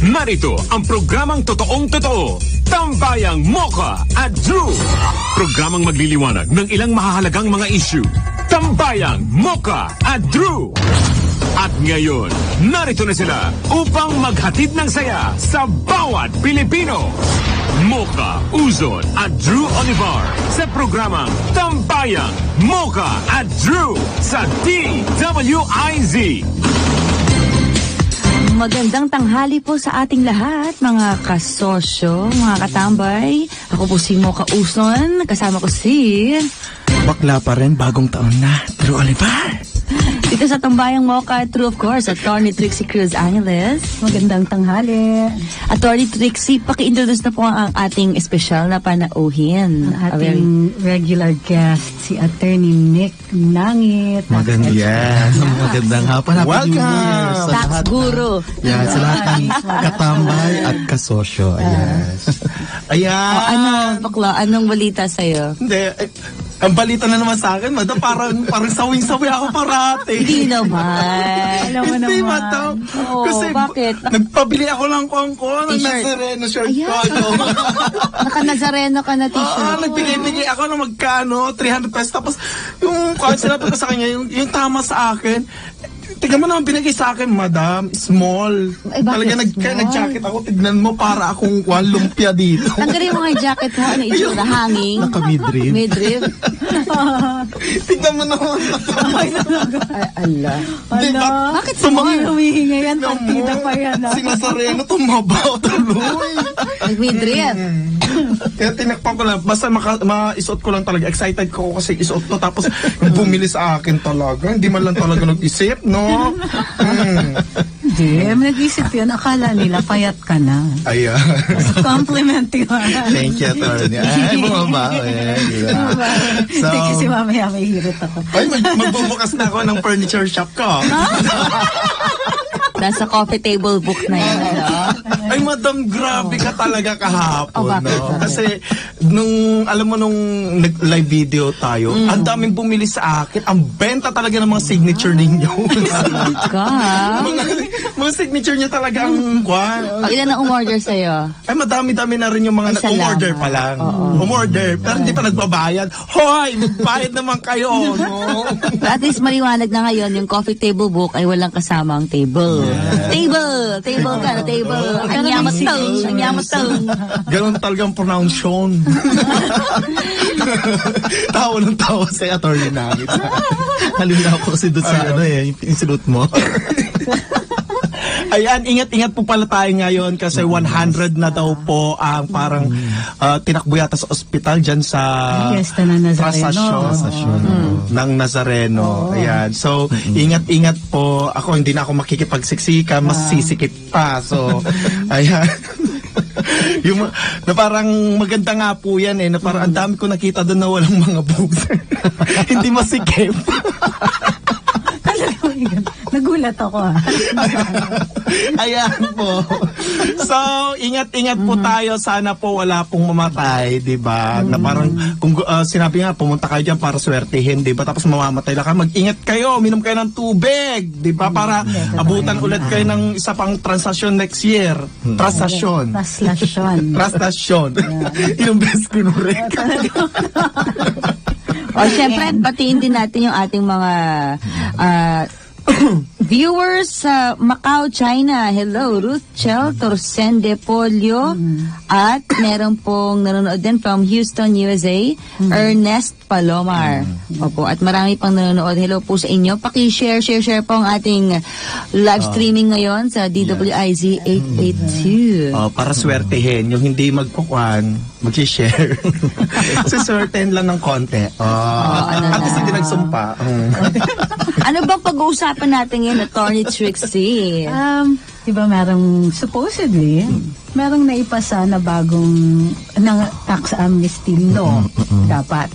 Narito ang programang totoong-totoo, Tambayang Mocha at Drew. Programang magliliwanag ng ilang mahahalagang mga issue. Tambayang Mocha at Drew. At ngayon, narito na sila upang maghatid ng saya sa bawat Pilipino. Mocha Uzon at Drew Olivar sa programang Tambayang Mocha at Drew sa DWIZ. Magandang tanghali po sa ating lahat, mga kasosyo, mga katambay. Ako po si Mocha Uzon, kasama ko si... Bakla pa rin, bagong taon na, Drew Olivar. Dito sa Tambayang Mocha, true of course, Attorney Trixie Cruz Angeles. Magandang tanghali. Attorney Trixie, paki-introduce na po ang ating espesyal na panauhin. Ang ating regular guest, si Attorney Nick Nangit. Magandang hapon. Welcome! Tax Guru. Yeah, sa lahat ng katambay at kasosyo. Yes. Ayan. Bakla, anong balita sa'yo? Hindi, ang balita na naman sa akin, madam, parang sawing-sawi ako parati. Hindi naman. Alam mo naman. Hindi, madam. Oo, Kasi bakit? Nagpabili ako ng kongko, ng T-shirt. Nazareno shirt ko. Naka-Nazareno ka na t-shirt. Nagbigay-bigay ako ng magkano, 300 pesos. Tapos, yung sinabi ko sa kanya, yung tama sa akin, tignan mo naman binigay sa akin, madam, small. Ay, bakit Talaga small? nag-jacket ako, tignan mo, para akong lumpia dito. Tanggalin mo nga yung jacket mo, ano itsura, hanging. Naka-midriff. Midriff. Tignan mo naman. Ay, ala. Diba? Bakit Mga small? humihinga yan, partida pa yan. Si Nazareno, tumabaw tuloy. Midriff. Kaya tinakpan ko lang, basta maisuot ko lang talaga. Excited ko kasi isuot to. Tapos bumili sa akin talaga. Hindi man lang talaga nag-isip, no? Hindi, nag-isip yun. Akala nila payat ka na. Ayan. Compliment yun. Thank you, Atty. Ay, bumaba. So, Hindi kasi mamaya may hirit ako. ay, magbubukas na ako ng furniture shop ko. Nasa coffee table book na yun, ano? Ay, madam, grabe ka talaga kahapon. Bakit? No? Kasi, alam mo, nung live video tayo, ang daming bumili sa akin. Ang benta talaga ng mga signature ninyo. mga signature niya talaga ang kwan. Ilan ang umorder sa'yo? Ay, madami-dami na rin yung mga Isa nag-umorder lang, pa lang. oo. Umorder, pero hindi pa nagbabayad. Hoy, magbayad naman kayo, no? At least maliwanag na ngayon, yung coffee table book ay walang kasamang table. Table! Table ka na, table. Ang yamat tong, ang yamat tong. Ganon talagang pronunciation. Tawa ng tawa sa attorney namin. Halina ako kasi doon sa yung sinut mo. Ayan, ingat-ingat po pala tayo ngayon kasi 100 na daw po ang parang tinakbo yata sa ospital dyan sa Fiesta ng Nazareno. Trasasyon ng Nazareno. Ayan. So, ingat-ingat po. Ako, hindi na ako makikipagsiksika, mas sisikip pa. So, ayan. Yung na parang maganda nga po yan na parang ang dami ko nakita doon na walang mga boobs. Hindi masikip. Nagulat ako. Ayan po. So, ingat-ingat po tayo. Sana po wala pong mamatay, di ba? Na parang, kung sinabi nga, pumunta kayo dyan para swertihin, di ba? Tapos mamamatay lang kayo. Mag-ingat kayo, minom kayo ng tubig, di ba? Para abutan ulit kayo ng isa pang transaction next year. Transaction. Transaction. Yung best kinurek. O, syempre, batiin din natin yung ating mga viewers sa Macau, China. Hello, Ruth Chel Torsende Polio. At meron pong nanonood din from Houston, USA, Ernest Palomar. Opo, at marami pang nanonood. Hello po sa inyo. Paki-share po ang ating live streaming ngayon sa DWIZ 882. Para swertehin, yung hindi magkukuhan, mag-share. Kasi swertehin lang ng konti. At least hindi nagsumpa. Ano bang pag-uusapan natin ngayon, Attorney Trixie? Diba merong supposedly, merong naipasa na bagong tax amnesty law. Dapat.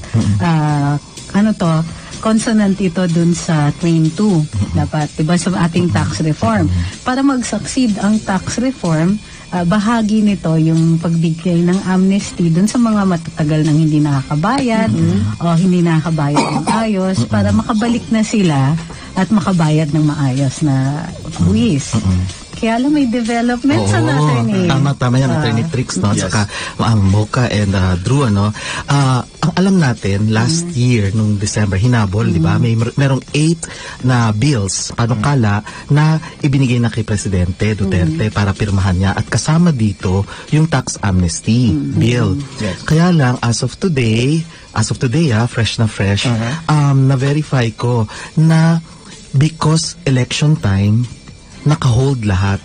Consonant ito dun sa Train 2. Dapat, diba, sa ating tax reform. Para mag-succeed ang tax reform, bahagi nito yung pagbigay ng amnesty dun sa mga matatagal nang hindi nakakabayad o hindi nakakabayad ng ayos para makabalik na sila at makabayad ng maayos na buwis. Kaya lang may developments sa natin eh. Tama yan, Attorney Trix, no? At saka ang Mocha and Drew, ano? Ang alam natin, last year, nung December, hinabol, di ba? Merong 8 na bills, panukala, na ibinigay na kay Presidente Duterte para pirmahan niya. At kasama dito, yung tax amnesty bill. Kaya lang, as of today, fresh na fresh, na-verify ko na because election time, naka-hold lahat.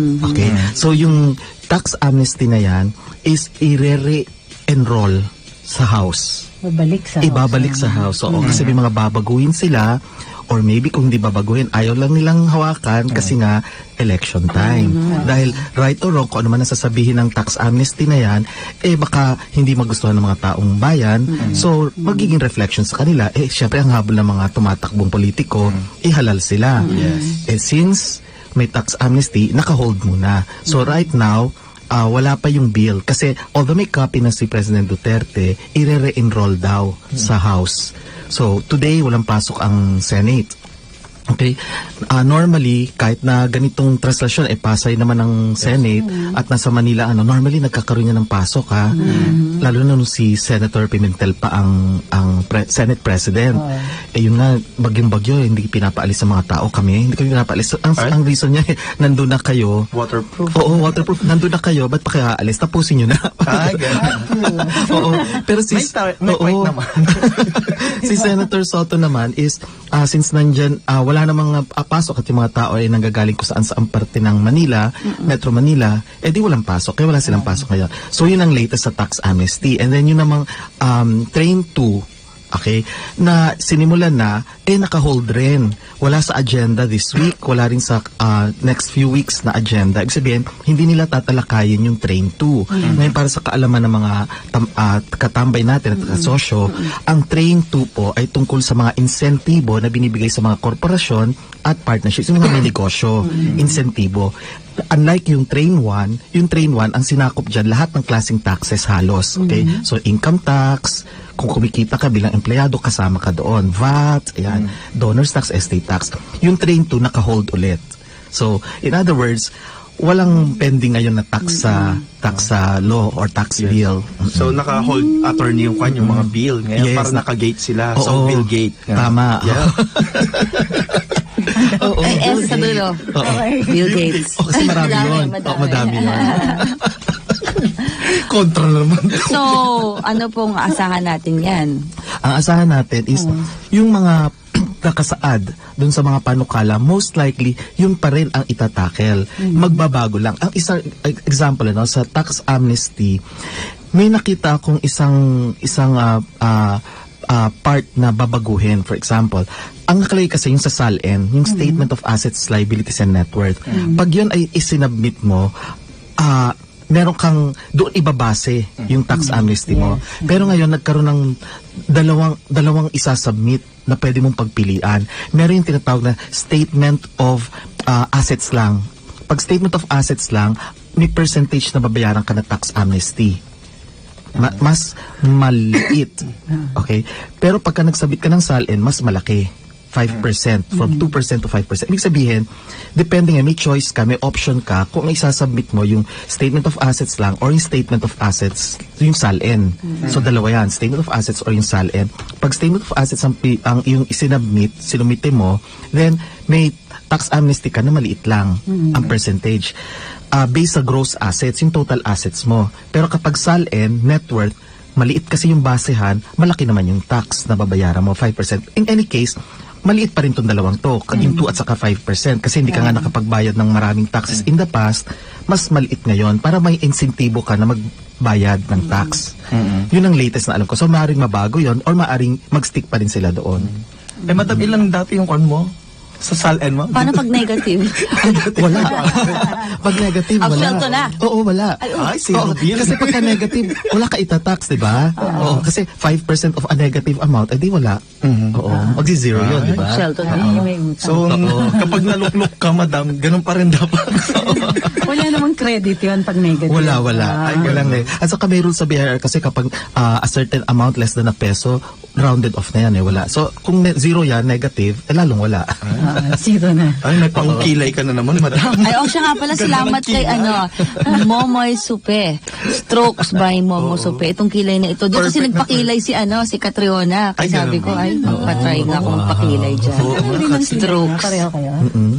Okay? So, yung tax amnesty na yan is i-re-enroll sa House. Ibabalik sa House. Oo, kasi may mga babaguhin sila, or maybe kung hindi babaguhin, ayaw lang nilang hawakan kasi nga election time. Dahil right or wrong, kung ano man nasasabihin ng tax amnesty na yan, baka hindi magustuhan ng mga taong bayan. So, magiging reflection sa kanila, syempre ang habol ng mga tumatakbong politiko, ihalal sila. Since may tax amnesty, naka-hold muna. So, right now, wala pa yung bill. Kasi, although may copy na si President Duterte, i-re-enroll daw sa House. So, today, walang pasok ang Senate. Okay? Normally, kahit na ganitong translasyon, pasay naman ng Senate at nasa Manila, normally nagkakaroon niya ng pasok, ha? Lalo na nung si Senator Pimentel pa ang Senate President. Yun nga, bagyong-bagyo, hindi pinapaalis sa mga tao kami. Hindi kami pinapaalis. Ang reason niya, nandun na kayo. Waterproof? Oo, waterproof. Nandun na kayo, ba't pa kaya aalis? Tapusin nyo na. Oo. Pero si... May point naman. Si Senator Soto naman is, since nandyan, wala namang pasok at yung mga tao ay nanggagaling kung saan parte ng Manila, Metro Manila, di walang pasok. Kaya wala silang pasok ngayon. So, yun ang latest sa tax amnesty. And then, yun namang Train 2, okay, na sinimulan na, naka-hold rin. Wala sa agenda this week, wala rin sa next few weeks na agenda. Ibig sabihin, hindi nila tatalakayin yung Train 2. Ngayon, para sa kaalaman ng mga katambay natin at kasosyo, ang Train 2 po ay tungkol sa mga insentibo na binibigay sa mga korporasyon at partnerships, yung mga may negosyo, insentibo. Unlike yung Train 1, ang sinakop dyan lahat ng klaseng taxes halos. Okay? So, income tax, kung kumikita ka bilang empleyado, kasama ka doon. VAT, ayan, donors tax, estate tax. Yung Train 2, naka-hold ulit. So, in other words, walang pending ngayon na tax law or tax bill. So, naka-hold attorney yung mga bill. Ngayon, para naka-gate sila. So, bill gate. Tama. Yeah. Sa dulo. Bill Gates. Kasi marami yun. Madami yun. Kontra naman. So, ano pong asahan natin yan? Ang asahan natin is yung mga nakasaad dun sa mga panukala, most likely, yun pa rin ang itatakel. Magbabago lang. Ang isang example, sa tax amnesty, may nakita akong isang part na babaguhin. For example, ang nakalagay kasi yung sa SALN, yung Statement of Assets, Liabilities and Net Worth. Pag yun ay isinabmit mo, meron kang doon ibabase yung tax amnesty mo. Pero ngayon, nagkaroon ng dalawang isasubmit na pwede mong pagpilian. Meron yung tinatawag na Statement of Assets lang. Pag Statement of Assets lang, may percentage na babayaran ka na tax amnesty. Mas maliit. Okay? Pero pagka nagsabit ka ng SALN, mas malaki. 5%. From 2% to 5%. Ibig sabihin, depende nga, may choice ka, may option ka, kung isasubmit mo yung Statement of Assets lang or yung Statement of Assets, yung SALN. So, dalawa yan. Statement of Assets or yung SALN. Pag Statement of Assets ang yung sinumite mo, then may tax amnesty ka na maliit lang ang percentage. Based sa gross assets, yung total assets mo. Pero kapag SALN, net worth, maliit kasi yung basehan, malaki naman yung tax na babayaran mo, 5%. In any case, maliit pa rin itong dalawang to, yung 2 at saka 5%, kasi hindi ka nga nakapagbayad ng maraming taxes in the past, mas maliit ngayon para may insentibo ka na magbayad ng tax. Yun ang latest na alam ko. So, maaaring mabago yon or maaaring mag-stick pa rin sila doon. Madam, ilang dati yung mo? Sa SALN mo? Paano pag negative? Wala. Pag negative, wala. Absuelto na? Oo, wala. Ay, zero bill. Kasi pagka negative, wala ka itatax, di ba? Oo, kasi 5% of a negative amount, di wala. Oo, magsi-zero yun, di ba? Absuelto na. So, kapag naluklok ka, madam, ganun pa rin dapat. Wala namang credit yun pag negative. Wala. Ay, walang. At saka may rule sa BIR kasi kapag a certain amount less than a peso, rounded off na yan wala. So, kung zero yan, negative, lalong wala. Zero na. Ay, may pangkilay ka na naman, madam. Ay, siya nga pala, salamat kay Momoy Supe. Strokes by Momo Supe. Itong kilay na ito. Di kasi nagpakilay si Catriona. Kaya Ay, sabi ko, magpa-try nga akong magpakilay dyan. Strokes. Pareho kayo.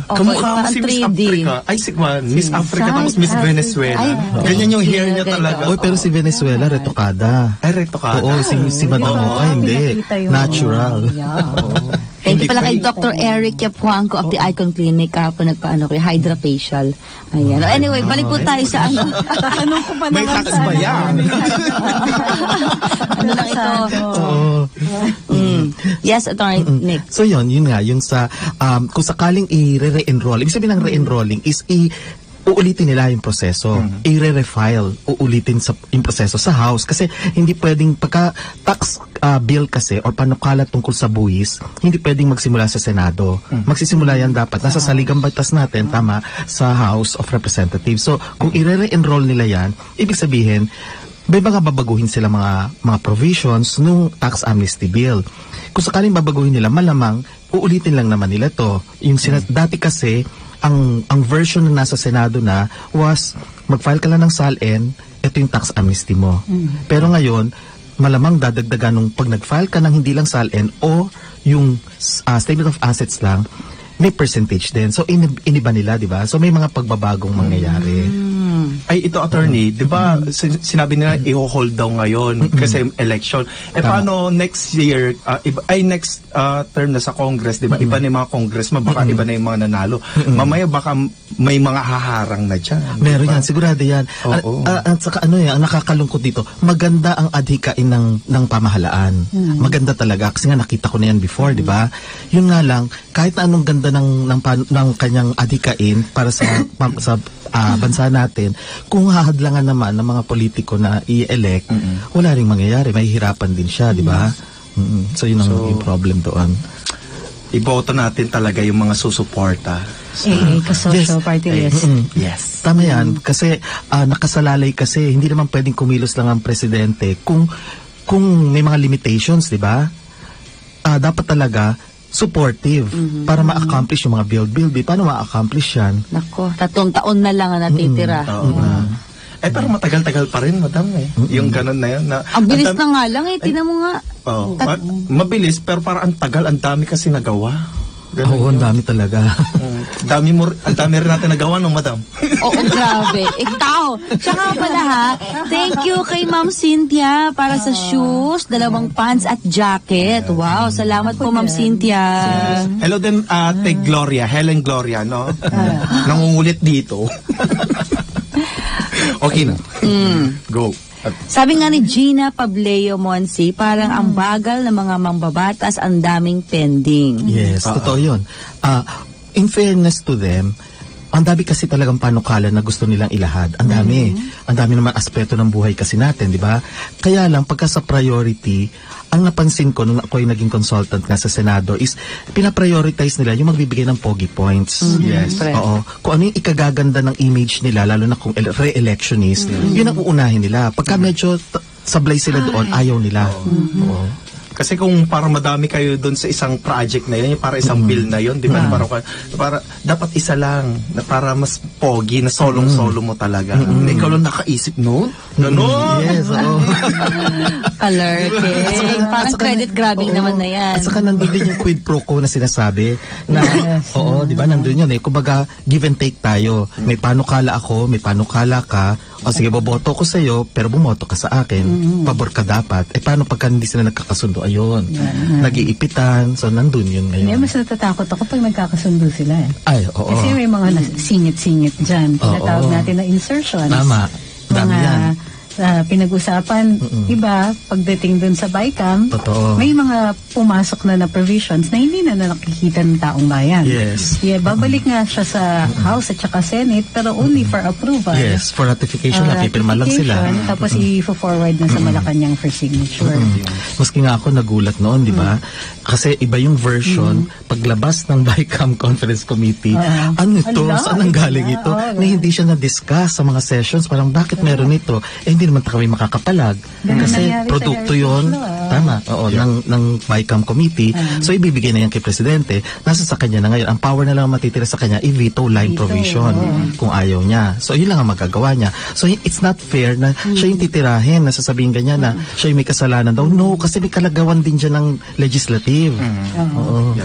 Kamukha mo Ang si Miss 3D. Africa. Ay, Miss Africa tapos Miss Venezuela. Ganyan yung hair niya talaga. Oy, pero si Venezuela, retokada. Ay, reto ka. Oo, si Madam Mocha, hindi. Natural. Thank you pala kay Dr. Eric Yapuanco of the Icon Clinic po nagpaano ko, Hydra Facial. Ayan. Anyway, balik po tayo sa Tanong ko pa May naman tax ba yan? ano lang ito. Yes, Attorney Nick. So yun nga, yun sa, kung sakaling i-re-enroll, ibig sabihin ng re-enrolling is uulitin nila yung proseso. I-re-refile, uulitin yung proseso sa House. Kasi hindi pwedeng, pagka tax bill kasi, or panukala tungkol sa buwis, hindi pwedeng magsimula sa Senado. Magsisimula yan dapat. Nasa saligang batas natin, tama, sa House of Representatives. So, kung i-re-enroll nila yan, ibig sabihin, may mga babaguhin sila mga provisions nung tax amnesty bill. Kung sakaling babaguhin nila, malamang, uulitin lang naman nila to. Yung dati kasi, ang version na nasa Senado na was mag-file ka lang ng SALN, ito yung tax amnesty mo. Pero ngayon, malamang dadagdagan nung pag nag-file ka ng hindi lang SALN o yung statement of assets lang, may percentage din. So iniba nila, di ba? So may mga pagbabagong mangyayari. Ay, ito, attorney, di ba, sinabi nila i-hold daw ngayon kasi election. Paano next year, next term na sa Congress, di ba, iba na yung mga congressman, baka iba na yung mga nanalo. Mamaya baka may mga haharang na dyan. Meron yan, sigurado yan. At saka ang nakakalungkot dito, maganda ang adhikain ng pamahalaan. Maganda talaga, kasi nga nakita ko na yan before, di ba? Yun nga lang, kahit na anong ganda ng kanyang adhikain para sa bansa natin, kung hahadlangan naman ng mga politiko na i-elect, wala ring mangyayari, mahihirapan din siya, di ba? So yun ang yung problem doon. Iboto natin talaga yung mga susuporta. Kasosyo party list. Yes. Tama yan, kasi nakasalalay kasi, hindi naman pwedeng kumilos lang ang presidente kung may mga limitations, di ba? Dapat talaga supportive para ma-accomplish yung mga build. Paano ma-accomplish yan? Nako, 3 taon na lang ang natitira. Pero matagal-tagal pa rin, madam Yung ganun na yun. Ang bilis na nga lang tinan mo nga. Mabilis, pero parang ang tagal, ang dami kasi nagawa. Oo, ang dami talaga. Ang dami rin natin nagawa, no, madam? Oo, grabe. Ikaw. Tsaka pala thank you kay Ma'am Cynthia para sa shoes, 2 pants at jacket. Wow, salamat po Ma'am Cynthia. Hello din, Ate Gloria, Helen Gloria, no? Nangungulit dito. Okay na. Go. Sabi nga ni Gina Pableo Monsi, parang ang bagal ng mga mambabatas, ang daming pending. Yes, totoo yun. In fairness to them, ang dami kasi talagang panukala na gusto nilang ilahad. Ang dami. Ang dami naman aspeto ng buhay kasi natin, di ba? Kaya lang, pagka sa priority, ang napansin ko nung ako ay naging consultant nga sa Senado is pinaprioritize nila yung magbibigay ng pogi points. Yes. Oo. Kung ano yung ikagaganda ng image nila, lalo na kung re-electionist, yun ang uunahin nila. Pagka medyo sablay sila doon, ayaw nila. Oo. Kasi kung para madami kayo doon sa isang project na yun, para isang bill na yun, di ba? Para dapat isa lang, na para mas pogi, na solong-solo mo talaga. Ikaw lang nakaisip noon? Ganon! Yes, oo. Alert. Parang credit grabbing naman na yan. At saka nandun din yung quid pro quo na sinasabi na, oo, di ba, nandun yun Kumbaga, give and take tayo. May panukala ako, may panukala ka, o sige, boboto ko sa'yo, pero bumoto ka sa akin. Pabor ka dapat. Paano pagka hindi sila nagkakasundo? Ayun. Nag-iipitan. So, nandun yun ngayon. Hindi, mas natatakot ako pag nagkakasundo sila. Ay, oo. Kasi may mga singit-singit dyan. Tinatawag natin na insertions. Tama. Dami yan. Pinag-usapan, iba, pagdating dun sa BICAM, Totoo. may mga pumasok na provisions na hindi na nakikita ng taong bayan. Yes. Yeah, babalik nga siya sa House at saka Senate, pero only for approval. Yes, for ratification na pipirma lang sila. Tapos i-forward na sa Malacanang for signature. Maski nga ako nagulat noon, di ba? Kasi iba yung version, paglabas ng BICAM Conference Committee, ano ito? Saan ang galing ito? Na hindi siya na-discuss sa mga sessions. Parang bakit meron ito? Hindi naman kami makakapalag. Kasi produkto yon Tama. Oo, ng BICAM committee. So ibibigay na yan kay presidente. Nasa sa kanya na ngayon. Ang power na lang matitira sa kanya, i-veto line provision kung ayaw niya. So yun lang ang magagawa niya. So it's not fair na siya yung titirahin, na sasabihin ganyan na siya yung may kasalanan daw. No, kasi may kalagawan din dyan ng legislative. Oo.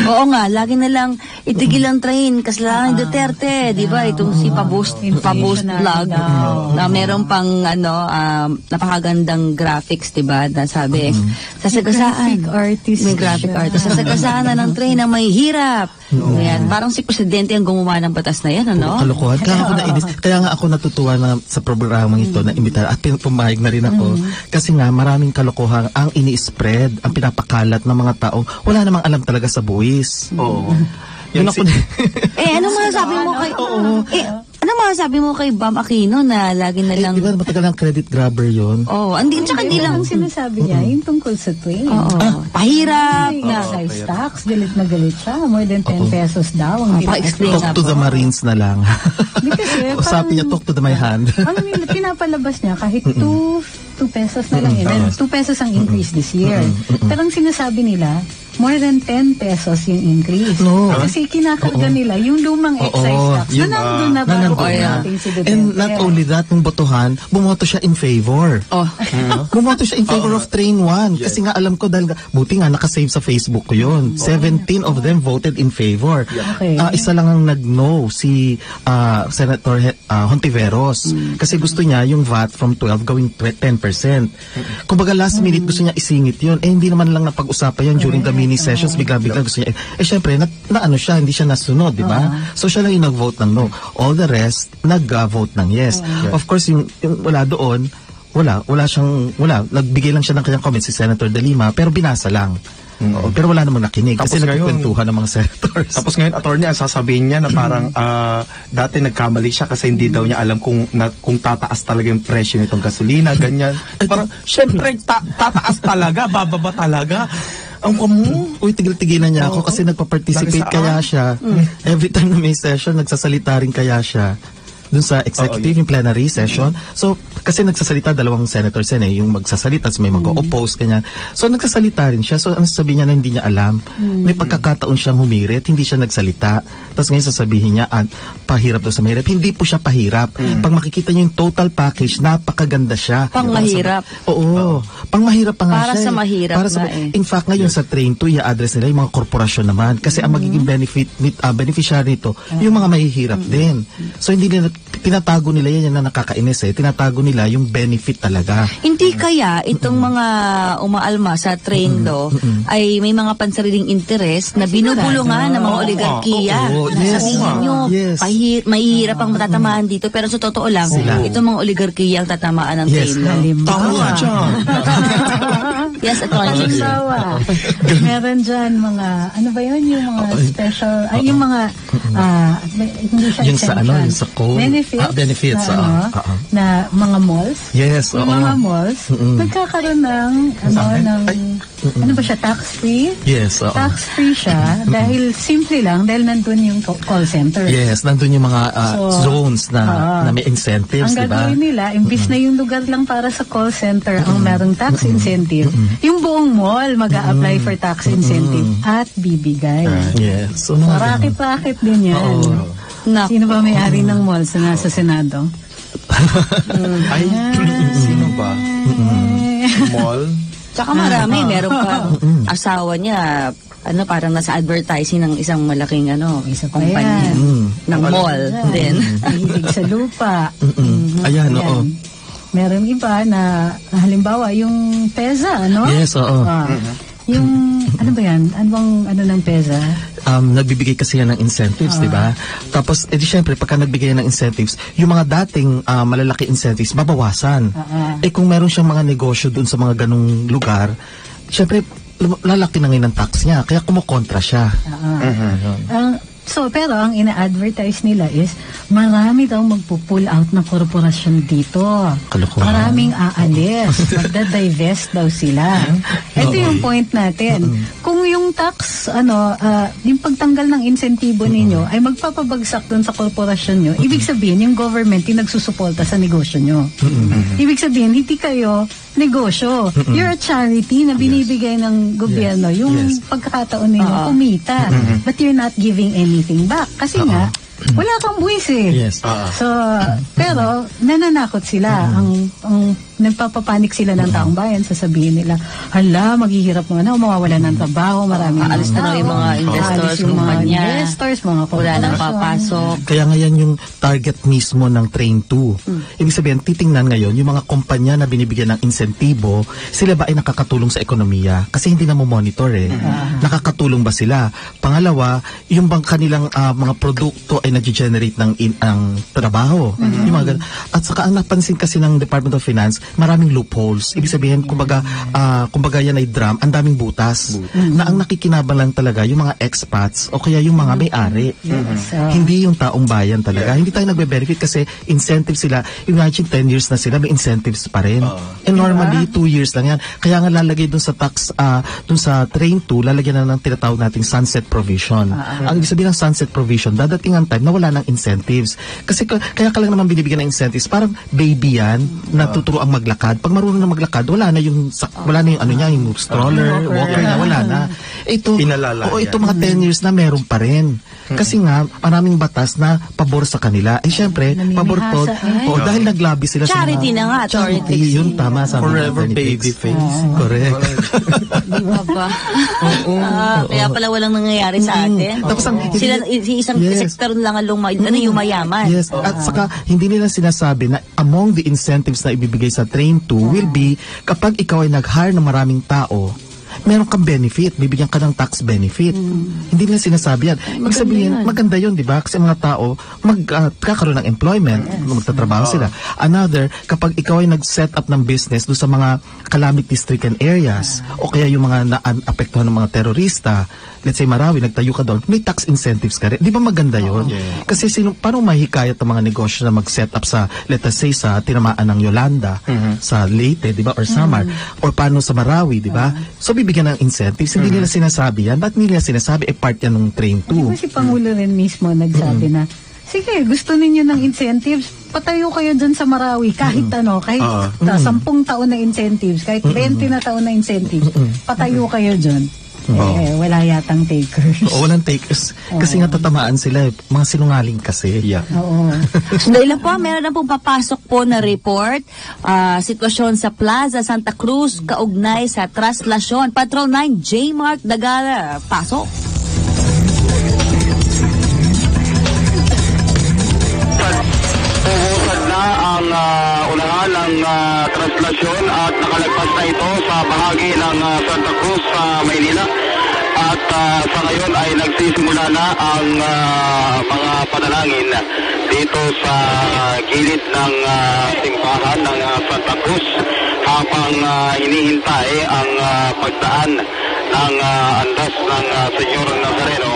Oo nga, lagi na lang itigil ang train, kasalanan ni Duterte, di ba? Itong si Pabost vlog na meron pang napakagandang graphics, di ba? Na sabi, sasagasaan. May graphic artist. Sasagasaan na ng train na may hirap. Ayan, parang si presidente ang gumawa ng batas na yan, ano? Kalokohan. Kaya nga ako natutuwa na sa programang ito na imbitahan at pumayag na rin ako. Kasi nga maraming kalokohan ang ini-spread, ang pinapakalat ng mga taong wala namang alam talaga sa buwis. Oo. Ano masasabi mo kay ano masasabi mo kay Bam Aquino na lagi na lang di ba matagal ng credit grabber yun? Hindi lang ang sinasabi niya yung tungkol sa train. Pahirap na excise tax, galit na galit siya, more than 10 pesos daw ang pa-explain Talk to the Marines na lang. Kasi Usapin niya, talk to my hand. Ano nila, pinapalabas niya kahit 2 pesos na lang yun. 2 pesos ang increase this year. Pero ang sinasabi nila, more than 10 pesos yung increase. No. Kasi kinakarga nila yung lumang excise tax na nandun na bago natin si Duterte. And not only that, nung botohan, bumoto siya in favor. Bumoto siya in favor of Train 1. Kasi nga alam ko, dahil buti nga nakasave sa Facebook ko yun. 17 of them voted in favor. Isa lang ang nag-no, si Senator Hontiveros. Kasi gusto niya yung VAT from 12 going 10%. Kumbaga last minute gusto niya isingit yun. Hindi naman lang napag-usapan yan during the mini sessions, bigla-bigla gusto niya. Syempre, ano siya, hindi siya nasunod, di ba? So siya lang yung nag-vote ng no. All the rest, nag-vote ng yes. Of course, yung wala doon, wala. Nagbigay lang siya ng kanyang comments si Senator De Lima, pero binasa lang. Pero wala namang nakinig kasi nagkwentuhan ng mga senators. Tapos ngayon, attorney, ang sasabihin niya na parang dati nagkamali siya kasi hindi daw niya alam kung tataas talaga yung presyo nitong gasolina, ganyan. Parang, syempre, tataas talaga, bababa talaga. Uy, tigil-tigilan niya ako kasi nagpa-participate kaya siya. Every time na may session, nagsasalita rin kaya siya. Dun sa executive, yung plenary session. So, kasi nagsasalita, dalawang senators yan yung magsasalita, may mag-oppose, ganyan. So, nagsasalita rin siya. So, ano sasabihin niya na hindi niya alam? May pagkakataon siyang humirit, hindi siya nagsalita. Tapos ngayon sasabihin niya, pahirap daw sa mahirap. Hindi po siya pahirap. Pag makikita niyo yung total package, napakaganda siya. Pang-mahirap. Oo. Pang-mahirap pa nga para siya. Sa mahirap In fact, ngayon sa Train 2, i-address nila yung mga korporasyon naman. Kasi ang magiging beneficiary nito, yung mga mahihirap din. So, hindi nila tinatago nila yan na nakakainis tinatago nila yung benefit talaga. Hindi kaya itong mga umaalma sa train law ay may mga pansariling interest na binubulungan ng mga oligarkiya. Sabihin nyo, mahihirap ang matatamaan dito pero sa totoo lang, itong mga oligarkiya ang tatamaan ng train law. Tama dyan. Yes, attorney. Meron dyan mga, ano ba yun, yung mga special, yung mga, hindi siya yung sa yung sa code. Benefits. Na mga malls. Yes, yung mga malls, nagkakaroon ng, ano ba siya, tax-free? Yes, Tax-free siya dahil simple lang, dahil nandun yung call center. Yes, nandun yung mga zones na may incentives, ang diba? gagawin nila, imbis na yung lugar lang para sa call center ang merong tax incentive, yung buong mall mag-a-apply for tax incentive at bibigay. Yes. So, racket-racket din yan. Sino ba may-ari ng mall na nasa Senado? Sino ba? Mall? Tsaka marami, meron pa asawa niya, parang nasa advertising ng isang malaking kumpanya ng mall din. Mahilig sa lupa. Ayan, oo. Meron iba na, halimbawa, yung PEZA, Yes, oo. Yung, ano ba yan? Ano ng PEZA? Nagbibigay kasi yan ng incentives, di ba? Tapos, syempre, pagka nagbigay ng incentives, yung mga dating malalaki incentives, babawasan. Kung meron siyang mga negosyo dun sa mga ganung lugar, syempre, lalaki na ngayon ng tax niya, kaya kumukontra siya. Pero ang ina-advertise nila is marami daw magpo-pull out ng korporasyon dito. Kalokohan. Maraming aalis. Magda-divest daw sila. Ito yung point natin. Kung yung tax, yung pagtanggal ng insentibo ninyo ay magpapabagsak doon sa korporasyon nyo, ibig sabihin yung government yung nagsusuporta sa negosyo nyo. Ibig sabihin, hindi kayo negosyo. You're a charity na binibigay ng gobyerno yung pagkakataon ninyo kumita. But you're not giving anything back. Kasi nga, wala kang buwis eh. Yes. So, pero nananakot sila. Ang nagpapapanik sila ng taong bayan, sasabihin nila, hala, maghihirap mo na, mawawala ng trabaho, maraming Aalis na raw yung mga investors, yung mga kumpanya. investors, mga Wala nang corporation. papasok. Kaya ngayon yung target mismo ng Train 2. Ibig sabihin, titingnan ngayon yung mga kumpanya na binibigyan ng insentibo, sila ba ay nakakatulong sa ekonomiya? Kasi hindi na mo monitor eh. Nakakatulong ba sila? Pangalawa, yung bang kanilang mga produkto ay nag-generate ng ang trabaho. Yung mga at saka ang napansin kasi ng Department of Finance, maraming loopholes. Ibig sabihin, kumbaga yan ay drum, ang daming butas. Na ang nakikinabang lang talaga yung mga expats o kaya yung mga may-ari. Hindi yung taong bayan talaga. Hindi tayo nagbe-benefit kasi incentive sila. Imagine 10 years na sila, may incentives pa rin. And normally, 2 years lang yan. Kaya nga lalagay dun sa tax, dun sa Train 2, lalagyan na ng tinatawag nating sunset provision. Ang ibig sabihin ng sunset provision, dadating ang time na wala ng incentives. Kasi kaya ka lang naman binibigyan ng incentives. Parang baby yan, na tuturo ang maglakad. Pag marunong na maglakad, wala na yung ano niya, yung stroller, walker niya, wala na. Ito, ito mga 10 years na meron pa rin. Kasi nga, maraming batas na pabor sa kanila. Eh, syempre, pabor to. Dahil naglabi sila Charity sa mga... na nga, Charity. Yun, tama. Forever baby face. Correct. Di ba ba? Kaya pala walang nangyayari sa atin. Tapos Sila, isang sektor lang ang yumayaman. Yes, at saka hindi nila sinasabi na among the incentives na ibibigay sa Train 2 will be kapag ikaw ay nag-hire ng maraming tao, meron kang benefit, bibigyan ka ng tax benefit. Hindi nila sinasabi yan. Ibig sabihin, maganda yun, di ba? Kasi mga tao, magkakaroon ng employment, magtatrabaho sila. Another, kapag ikaw ay nag-set up ng business doon sa mga calamity-stricken areas, o kaya yung mga naapektuhan ng mga terorista, let's say Marawi, nagtayo ka doon, may tax incentives ka rin. Di ba maganda yun? Kasi paano mahikayat ang mga negosyo na mag-set up sa, let us say, sa tinamaan ng Yolanda, sa Leyte, di ba? Or Samar, or paano sa Marawi, di ba? So, bibigyan ng incentives. Hindi nila sinasabi yan. Ba't hindi nila sinasabi? Part yan ng Train 2. Di ba si Pangulo rin mismo nagsabi na, sige, gusto ninyo ng incentives, patayo kayo dun sa Marawi, kahit kahit 10 taon na incentives, kahit 20 na taon na incentives, patayo kayo dun. Wala yatang takers. Walang takers. Kasi nga tatamaan sila. Mga sinungaling kasi. Oo. Dahil lang po, meron na pong papasok po na report. Sitwasyon sa Plaza Santa Cruz, kaugnay sa traslasyon. Patrol 9, J. Mark Dagala. Pasok. Puhusad na ang unahan ng translasyon at nakalagpas na ito sa bahagi ng Santa Cruz sa Maynila. At sa ngayon ay nagsisimula na ang mga panalangin dito sa gilid ng simbahan ng Santa Cruz habang hinihintay ang pagdaan ng andas ng Senyor Nazareno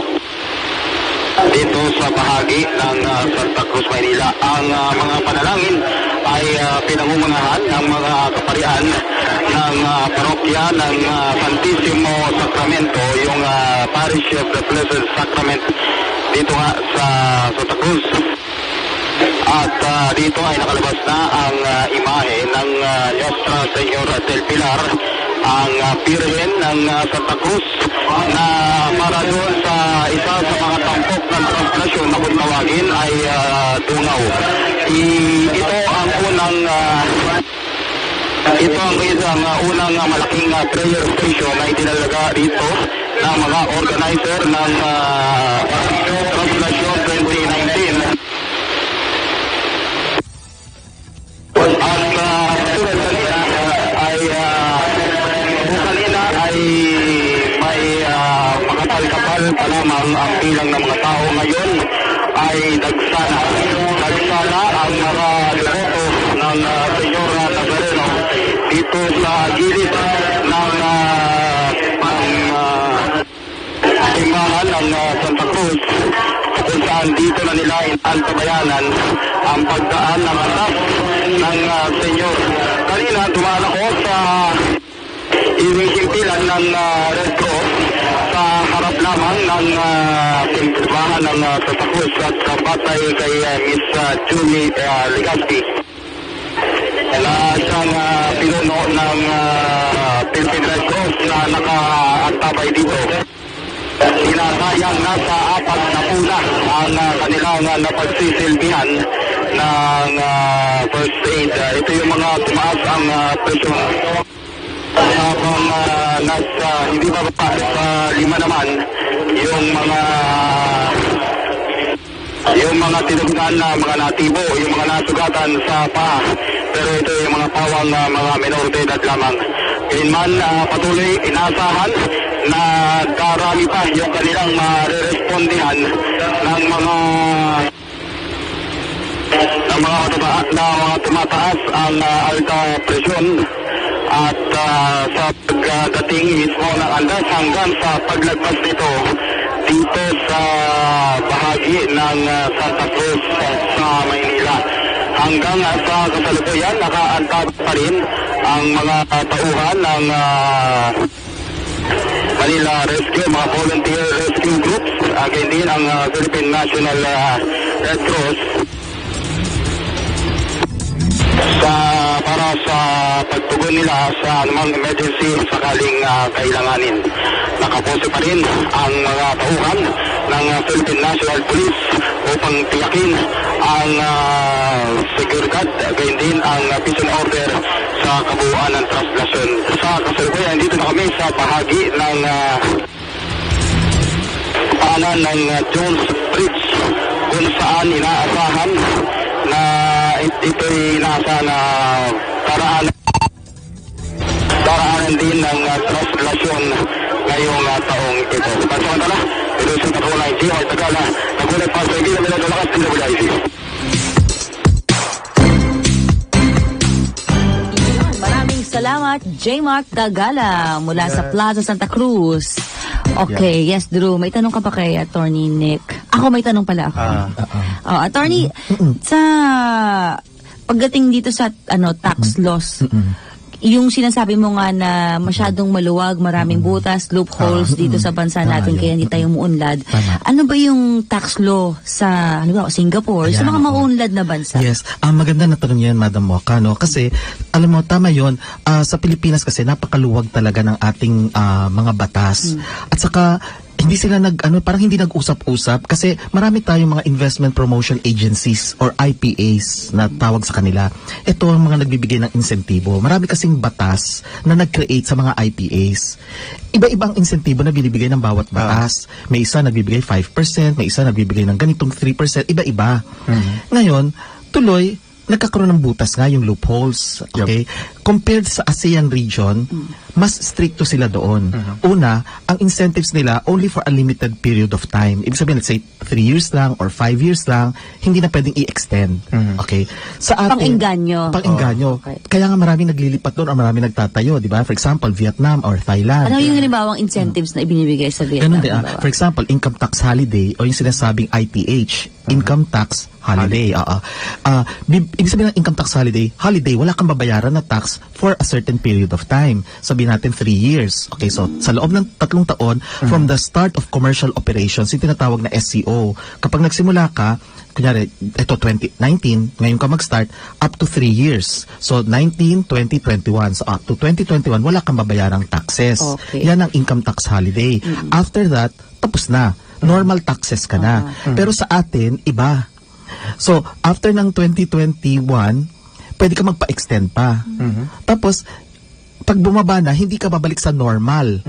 dito sa bahagi ng Santa Cruz, Maynila. Ang mga panalangin ay pinangungunahan ng mga kaparian ng parokya ng Santissimo Sacramento, yung Parish of the Blessed Sacrament dito nga sa Santa Cruz. At dito ay nakalabas na ang imahe ng Nuestra Señora del Pilar, ang Birhen ng Santa Cruz, na para doon sa isa sa mga tampok ng translasyon na kung tawagin ay Dungaw. Ito ang unang isang unang malaking prayer station na itinalaga dito ng mga organizer ng Translasyon 2019. Pa lamang ang bilang ng mga tao ngayon ay dagsana ang mga devoto ng Senyor Nazareno dito sa gilid ng simbahan ng Santa Cruz, kung saan dito na nila antabayanan ang pagdaan ng andas ng Senyor. Kanina dumaan ako sa iwihimpilan ng Red Cross sa harap lamang ng simbahan ng Santa Cruz at batay kay Miss Julie Legaspi. na siyang pinuno ng Philippine Red Cross na nakaantabay dito. Sinasayang nasa 4 na puna ang kanilang napagsisilbihan ng first aid. Ito yung mga tumaas ang presyon. Habang nasa hindi ba sa 5 naman yung mga tinugnan na mga natibo, yung mga nasugatan sa paa. Pero ito yung mga pawang mga menor de edad lamang. Kailanman patuloy inaasahan na karami pa yung kanilang marerespondihan ng mga tumataas ang alta presyon at sa pagdating mismo ng andas hanggang sa paglagpas nito dito sa bahagi ng Santa Cruz sa Maynila. Hanggang sa kasalukuyan, nakaantab pa rin ang mga tauhan ng Manila Rescue, mga volunteer rescue groups, again din ang Philippine National Red Cross para sa pagtugon nila sa anumang emergency sakaling kailanganin. Nakaposto pa rin ang mga tauhan ng Philippine National Police upang tiyakin ang seguridad, gayon din ang peace and order sa kabuuan ng translasyon. Sa kasalukuyan, dito na kami sa bahagi ng paanan ng Jones Bridge kung saan inaasahan na ito'y nasa na daraanan din ng translasyon ngayong taong ito. Pansamantala, ito sa Takulay, G.R. Tagala, nagulat pa sa hindi na nilagalakas ng WIC. Maraming salamat, J-Mark Tagala mula sa Plaza Santa Cruz. Okay, yes, Drew. May tanong ka pa kay Attorney Nick? Ako, may tanong pala ako. Attorney, sa pagdating dito sa tax laws, yung sinasabi mo nga na masyadong maluwag, maraming butas, loopholes dito sa bansa natin, kaya hindi tayo muunlad. Ano ba yung tax law sa Singapore, sa mga mauunlad na bansa? Yes, maganda na tanong yan, Madam Mocha, no? Kasi, alam mo, tama yun, sa Pilipinas kasi napakaluwag talaga ng ating mga batas. At saka, hindi sila parang hindi nag-usap-usap kasi marami tayong mga investment promotion agencies or IPAs na tawag sa kanila. Ito ang mga nagbibigay ng insentibo. Marami kasing batas na nag-create sa mga IPAs. Iba-ibang insentibo na binibigay ng bawat batas. May isa nagbibigay 5%, may isa nagbibigay ng ganitong 3%, iba-iba. Ngayon, tuloy, nagkakaroon ng butas nga yung loopholes. Okay? Compared sa ASEAN region, mas stricto sila doon. Una, ang incentives nila only for a limited period of time. Ibig sabihin, let's say 3 years lang or 5 years lang, hindi na pwedeng i-extend. Okay? Sa atin, Pang-engganyo. Okay. Kaya nga maraming naglilipat doon or maraming nagtatayo, di ba? For example, Vietnam or Thailand. Ano yung halimbawang incentives na ibinibigay sa Vietnam? Ganun din. For example, income tax holiday o yung sinasabing ITH, income tax holiday. Ibig sabihin ng income tax holiday, wala kang babayaran na tax for a certain period of time. Sabihin natin 3 years. Okay, so sa loob ng 3 taon, from the start of commercial operations, yung tinatawag na SCO. Kapag nagsimula ka, kunyari, ito 2019, ngayon ka mag-start, up to 3 years. So 19, 20, 21. So up to 2021, wala kang babayarang taxes. Okay. Yan ang income tax holiday. After that, tapos na. Normal taxes ka na. Pero sa atin, iba. So, after ng 2021, pwede ka magpa-extend pa. Tapos, pag bumaba na, hindi ka babalik sa normal.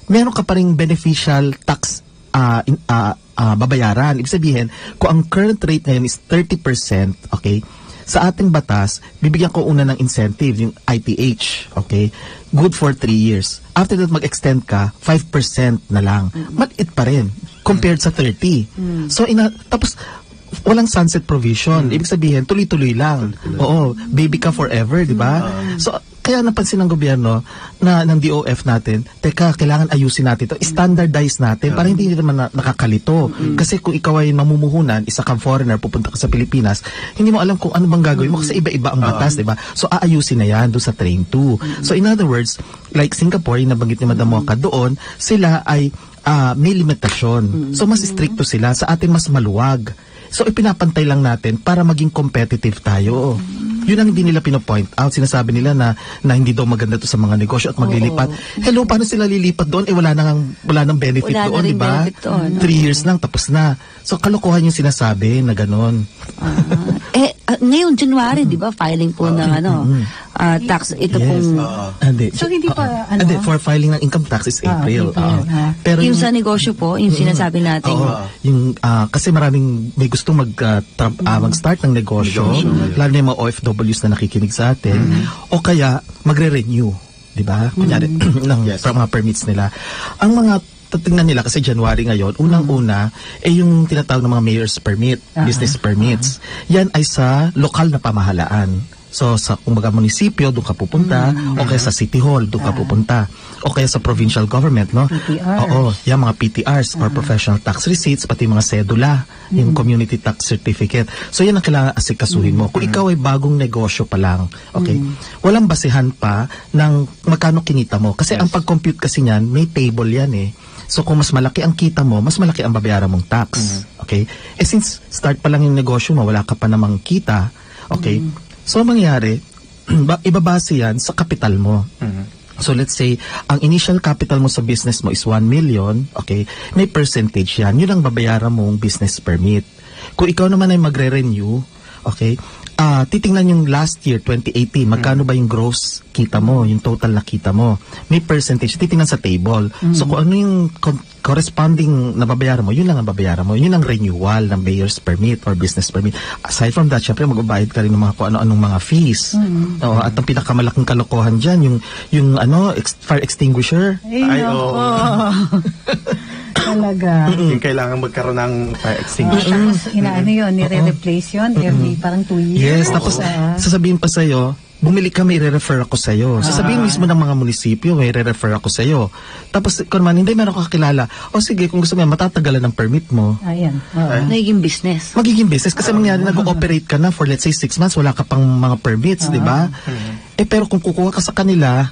Meron ka pa ring beneficial tax babayaran. Ibig sabihin, kung ang current rate ngayon is 30%, okay, sa ating batas, bibigyan ko una ng incentive, yung ITH, okay, good for 3 years. After that, mag-extend ka, 5% na lang. Maliit pa rin, compared sa 30. So, tapos, walang sunset provision. Ibig sabihin, tuloy-tuloy lang. Oo, baby ka forever, di ba? So, kaya napansin ng gobyerno na ng DOF natin, teka, kailangan ayusin natin ito, standardize natin para hindi naman nakakalito. Kasi kung ikaw ay mamumuhunan, isa kang foreigner, pupunta ka sa Pilipinas, hindi mo alam kung ano bang gagawin mo kasi iba-iba ang batas, di ba? So, aayusin na yan doon sa Train 2. So, in other words, like Singapore, yung nabanggit ni Madam Mocha, doon, sila ay may limitasyon. So, mas stricto sila. Sa atin, mas maluwag. So, ipinapantay lang natin para maging competitive tayo. Yun ang hindi nila pinopoint out. Sinasabi nila na hindi daw maganda to sa mga negosyo at maglilipat. Hello, paano sila lilipat doon? Wala nang benefit Wala na doon, rin di ba? benefit doon. 3 years lang, tapos na. So, kalokohan yung sinasabi na gano'n. Ngayon, January, di ba, filing po ng tax. Ito pong... Hindi. So, hindi pa, Hindi, for filing ng income tax is April. Pero yung sa negosyo po, yung sinasabi natin. Kasi maraming may gustong mag-start ng negosyo, lalo na yung mga OFWs na nakikinig sa atin, o kaya magre-renew, di ba? Kunyari, ng mga permits nila. Ang mga tingnan nila kasi January ngayon, unang-una yung tinatawag ng mga mayor's permit, business permits. Yan ay sa lokal na pamahalaan. So, sa kumbaga munisipyo, doon ka pupunta, o kaya sa City Hall, doon ka pupunta, o kaya sa provincial government, no? PTRs. Oo, yung mga PTRs, or professional tax receipts, pati mga sedula, yung community tax certificate. So, yan ang kailangan asikasuhin mo. Kung ikaw ay bagong negosyo pa lang, okay, walang basehan pa ng magkano kinita mo. Kasi ang pag-compute kasi niyan, may table yan eh. So, kung mas malaki ang kita mo, mas malaki ang babayaran mong tax. Okay? Since start pa lang yung negosyo mo, wala ka pa namang kita, okay? So, mangyari, ibabase yan sa kapital mo. So, let's say, ang initial capital mo sa business mo is 1 million, okay? May percentage yan. Yun ang babayaran mong business permit. Kung ikaw naman ay magre-renew, okay, titingnan yung last year, 2018, magkano ba yung gross kita mo, yung total na kita mo. May percentage, titingnan sa table. So, kung ano yung corresponding na babayaran mo, yun lang ang babayaran mo. Yun ang renewal ng mayor's permit or business permit. Aside from that, syempre, magbabayad ka rin ng mga kung ano-anong mga fees. At ang pinakamalaking kalokohan dyan, yung fire extinguisher. Ay, talaga. Yung kailangan magkaroon ng fire extinguisher. Tapos, nire-replace yun every parang 2 years. Yes, tapos sasabihin pa sa'yo, bumili ka, may re-refer ako sa'yo. Sasabihin mismo ng mga munisipyo, may re-refer ako sa'yo. Tapos, kung naman, hindi meron ko kakilala, o sige, kung gusto mo yan, matatagalan ng permit mo. Ayan. Nagiging business. Magiging business. Kasi mangyari, nag-ooperate ka na for let's say 6 months, wala ka pang mga permits, di ba? Pero kung kukuha ka sa kanila